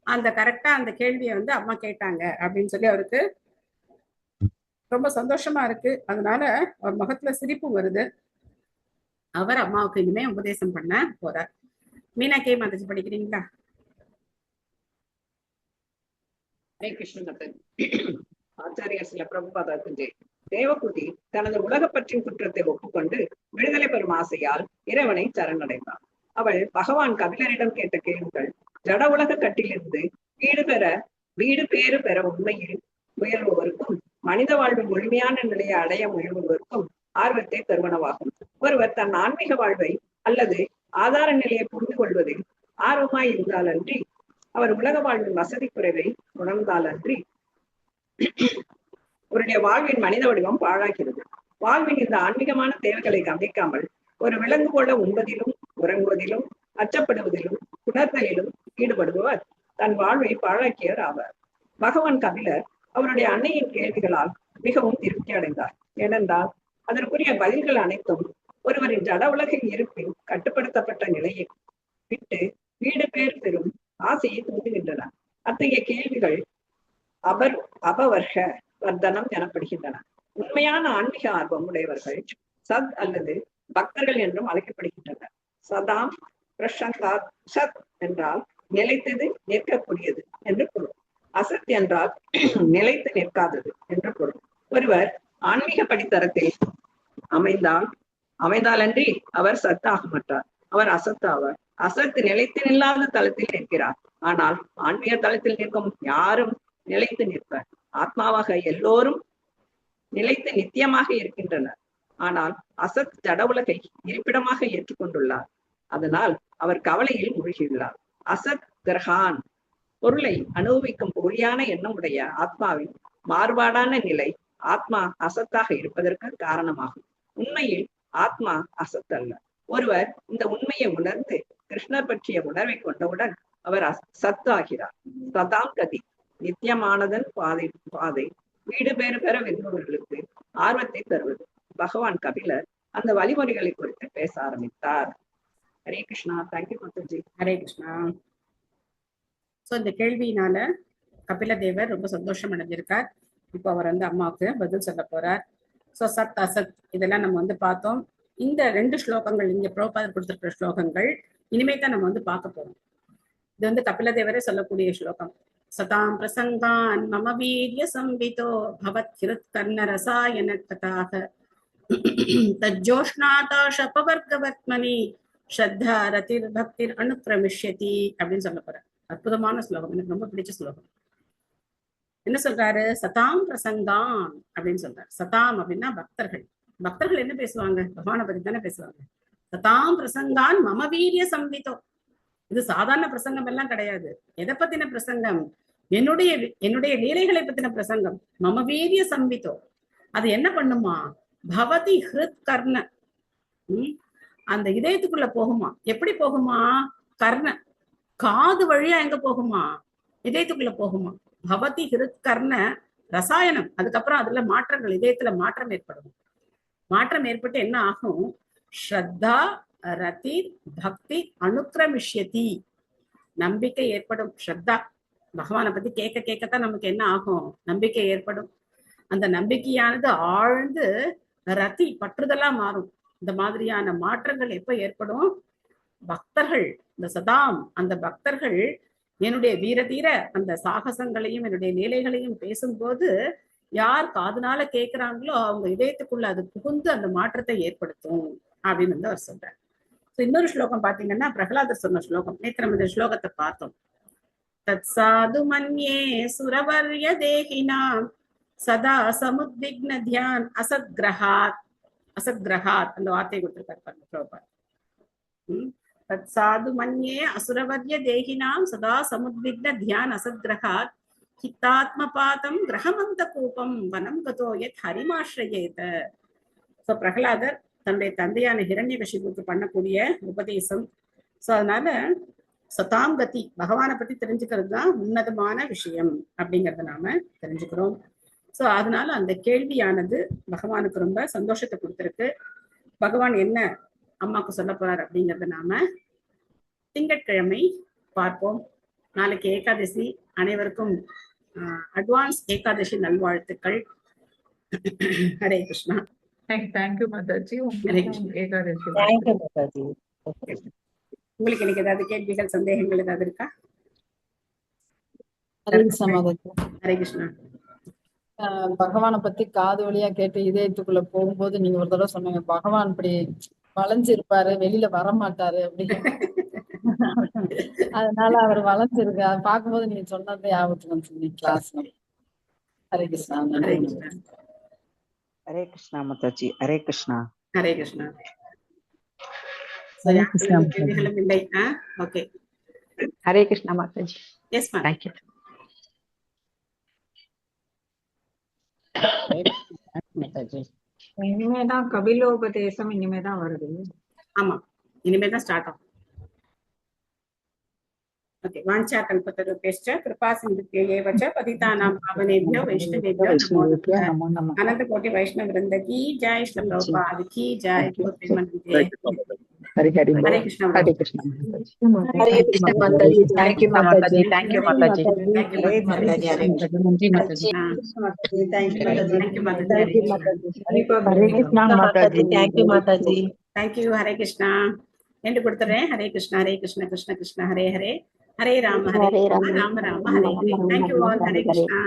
அந்த கரெக்டா அந்த கேள்வியை வந்து அம்மா கேட்டாங்க அப்படின்னு சொல்லி அவருக்கு ரொம்ப சந்தோஷமா இருக்கு. அதனால அவர் முகத்துல சிரிப்பு வருது. அவர் அம்மாவுக்கு இனிமே உபதேசம் பண்ண போறார். மீனாக்கே மாதாஜி படிக்கிறீங்களா? ஹரே கிருஷ்ண. ஆச்சாரியார் சில பிரபுபாதாக்கு தேவகுதி தனது உலக பற்றின் குற்றத்தை ஒப்புக்கொண்டு விடுதலை பெறும் ஆசையால் இறைவனை சரணடைந்தார். அவள் பகவான் கபிலரிடம் கேட்ட கேள்விகள் ஜட உலக கட்டிலிருந்து வீடு பேறு பெற உண்மையில் முயல்பவருக்கும் மனித வாழ்வு முழுமையான நிலையை அடைய முயல்பவருக்கும் ஆர்வத்தை தருவனவாகும். ஒருவர் தன் ஆன்மீக வாழ்வை அல்லது ஆதார நிலையை புரிந்து கொள்வதில் ஆர்வமாய் இருந்தாலன்றி, அவர் உலக வாழ்வின் வசதி குறைவை உணர்ந்தாலன்றி அவருடைய வாழ்வின் மனித வடிவம் பாழாகிறது. வாழ்வின் இந்த ஆன்மீகமான தேவைகளை கவனிக்காமல் ஒரு விலங்கு போல உண்பதிலும் உறங்குவதிலும் அச்சப்படுவதிலும் உணர்தலிலும் ஈடுபடுபவர் தன் வாழ்வை பாழாக்கியவர் ஆவார். பகவான் கபிலர் அவருடைய அன்னையின் கேள்விகளால் மிகவும் திருப்தி அடைந்தார். ஏனென்றால் அதற்குரிய பதில்கள் அனைத்தும் ஒருவரின் ஜட உலகின் இருப்பின் கட்டுப்படுத்தப்பட்ட நிலையை விட்டு வீடு பேர் பெறும் ஆசையை தூண்டுகின்றன. அத்தகைய கேள்விகள் அபவர்க்க வர்த்தனம் எனப்படுகின்றன. உண்மையான ஆன்மீக ஆர்வம் உடையவர்கள் சத் அல்லது பக்தர்கள் என்றும் அழைக்கப்படுகின்றனர். சதாம் பிரசங்காத். சத் என்றால் நிலைத்தது, நிற்கக்கூடியது என்று பொருள். அசத் என்றால் நிலைத்து நிற்காதது என்று பொருள். ஒருவர் ஆன்மீக படித்தரத்தில் அமைந்தாலன்றி அவர் சத்தாக மாட்டார், அவர் அசத் ஆவார். அசத்து நிலைத்து நில்லாத தளத்தில் நிற்கிறார். ஆனால் ஆன்மீக தளத்தில் நிற்கும் யாரும் நிலைத்து நிற்பர். ஆத்மாவாக எல்லோரும் நிலைத்து நித்தியமாக இருக்கின்றனர். ஆனால் அசத் ஜட உலகை இருப்பிடமாக ஏற்றுக்கொண்டுள்ளார். அதனால் அவர் கவலையில் மூழ்கியுள்ளார். அசத் கிரகான் பொருளை அனுபவிக்கும் போலியான எண்ணம் உடைய ஆத்மாவின் மாறுபாடான நிலை ஆத்மா அசத்தாக இருப்பதற்கு காரணமாகும். உண்மையில் ஆத்மா அசத் அல்ல. ஒருவர் இந்த உண்மையை உணர்ந்து கிருஷ்ணர் பற்றிய உணர்வை கொண்டவுடன் அவர் சத்து ஆகிறார். சதாம் கதி நித்தியமானதன் பாதை வீடு பேறு பெற விரும்புவர்களுக்கு ஆர்வத்தை தருவது. பகவான் கபிலர் அந்த வழிமுறைகளை குறித்து பேச ஆரம்பித்தார். ஹரே கிருஷ்ணா. தேங்க்யூ மாதாஜி. ஹரே கிருஷ்ணா. சோ இந்த கேள்வியினால கபில தேவர் ரொம்ப சந்தோஷம் அடைஞ்சிருக்கார். இப்போ அவர் அம்மாவுக்கு பதில் சொல்ல போறார். சோ சத் அசத் இதெல்லாம் நம்ம பார்த்தோம். இந்த 2 ஸ்லோகங்கள் இங்க பிரபுபாதர் கொடுத்திருக்கிற ஸ்லோகங்கள் இனிமே தான் நம்ம பார்க்க போறோம். இது கபில தேவரே சொல்லக்கூடிய ஸ்லோகம். சதாம் பிரசங்கான் மம வீரிய சம்பிதோ பவத் ஹிருத் கர்ண ரசாயன கதாக தஜ்ஜோஷ்ணாதாஷபவர்கவத்மனி ஸ்ரத்தா ரதிர் பக்திர் அனுக்ரமிஷ்யதி அப்படின்னு சொல்ல போற அற்புதமான ஸ்லோகம். எனக்கு ரொம்ப பிடிச்ச ஸ்லோகம். என்ன சொல்றாரு? சதாம் பிரசங்கான் அப்படின்னு சொல்றாரு. சதாம் அப்படின்னா பக்தர்கள். பக்தர்கள் என்ன பேசுவாங்க? பகவானை பத்தி தானே பேசுவாங்க. சதாம் பிரசங்கான் மம வீரிய சம்பிதோ. இது சாதாரண பிரசங்கம் எல்லாம் கிடையாது. எதை பத்தின பிரசங்கம்? என்னுடைய லீலைகளை பத்தின பிரசங்கம். மம வீரிய சம்பிதோ. அது என்ன பண்ணுமா? பவதி ஹிருத் கர்ண, அந்த இதயத்துக்குள்ள போகுமா. எப்படி போகுமா? கர்ண, காது வழியா எங்க போகுமா? இதயத்துக்குள்ள போகுமா. பவதி ஹிருத் கர்ண ரசாயனம். அதுக்கப்புறம் அதுல மாற்றங்கள், இதயத்துல மாற்றம் ஏற்படும். மாற்றம் ஏற்பட்டு என்ன ஆகும்? ஸ்ரத்தா ரதி பக்தி அனுக்ரமிஷ்யதி. நம்பிக்கை ஏற்படும். ஸ்ரத்தா, பகவானை பத்தி கேட்க கேட்கத்தான் நமக்கு என்ன ஆகும்? நம்பிக்கை ஏற்படும். அந்த நம்பிக்கையானது ஆழ்ந்து ரதி பற்றுதலா மாறும். இந்த மாதிரியான மாற்றங்கள் எப்ப ஏற்படும்? பக்தர்கள், இந்த சதாம் அந்த பக்தர்கள் என்னுடைய வீரதீர அந்த சாகசங்களையும் என்னுடைய லீலைகளையும் பேசும்போது யார் காதுனால கேட்கிறாங்களோ அவங்க இதயத்துக்குள்ள அது புகுந்து அந்த மாற்றத்தை ஏற்படுத்தும் அப்படின்னு அவர் சொல்றார். இன்னொரு ஸ்லோகம் பாத்தீங்கன்னா பிரகலாதர் சொன்ன ஸ்லோகம். நேற்று நம்ம இந்த ஸ்லோகத்தை பார்த்தோம். தத் சாது மன்யே சுரவர்ய தேகினாம் சதா சமுத்விக்ன தியான் அசத் கிரஹாத். அசத் கிரஹாத் அந்த வார்த்தையை கொடுத்திருக்காரு. தத் சாது மன்யே அசுரவர்ய தேகினாம் சதா சமுத்விக்ன தியான் அசத் கிரஹாத் ஹிதாத்மபாதம் கிரகமந்த கூபம் வனம் கதோ யத் ஹரிமாஸ்ரயேத. சோ பிரகலாதர் தன்னுடைய தந்தையான ஹிரண்யகசிபுக்கு பண்ணக்கூடிய உபதேசம். சோ அதனால சதாம் கதி, பகவானை பத்தி தெரிஞ்சுக்கிறது தான் உன்னதமான விஷயம் அப்படிங்கறத நாம தெரிஞ்சுக்கிறோம். சோ அதனால அந்த கேள்வியானது பகவானுக்கு ரொம்ப சந்தோஷத்தை கொடுத்திருக்கு. பகவான் என்ன அம்மாவுக்கு சொல்ல போறார் அப்படிங்கறத நாம திங்கட்கிழமை பார்ப்போம். நாளைக்கு ஏகாதசி. அனைவருக்கும் அட்வான்ஸ் ஏகாதசி நல்வாழ்த்துக்கள். ஹரே கிருஷ்ணா. தேங்க்யூ மாதாஜி. உங்களுக்கு எனக்கு ஏதாவது கேள்விகள் சந்தேகங்கள் ஏதாவது இருக்கா? ஹரே கிருஷ்ணா. பகவானை பத்தி காது வழியா கேட்டு இதயத்துக்குள்ள போகும்போது நீங்க ஒரு தடவை சொன்னீங்க பகவான் இப்படி வளைஞ்சிருப்பாரு, வெளியில வர மாட்டாரு அப்படின்னு. அதனால அவர் வளைஞ்சிருக்கு. அதை பார்க்கும்போது நீங்க சொன்னதே ஞாபகத்துக்கு சொன்னீங்க கிளாஸ். ஹரே கிருஷ்ணா. ஹரே கிருஷ்ணா மாதாஜி. ஹரே கிருஷ்ணா. ஹரே கிருஷ்ணா. கேள்விகளும் இல்லை. Okay. Hare Krishna Mataji. Yes ma'am. Thank you. இனிமேதான் கபிலோபதேசம் இனிமேதான் வருது. ஆமா, இனிமேதான் ஸ்டார்ட் ஆகும். ஓகே. வாஞ்சா கல்பத்தருபேஷ்ச கிருபா சிந்துப்யைவ ச பதிதானாம் பாவனேभ्यो वैष्णवेभ्यो नमो नमः. अनंत कोटि वैष्णव वृंद की जय। श्री प्रभुपाद की जय। हरे हरे हरे कृष्ण। हरे कृष्ण। हरे कृष्ण माताजी। थैंक यू माताजी। थैंक यू माताजी। थैंक यू माताजी। हरे कृष्ण माताजी। थैंक यू माताजी। Thank you. हरे कृष्णा என்று கொடுத்துறேன். Hare Krishna. Hare Krishna Krishna Krishna Hare Hare. Hare Rama Hare Rama Rama Rama Hare Hare. Thank you all. Hare Krishna.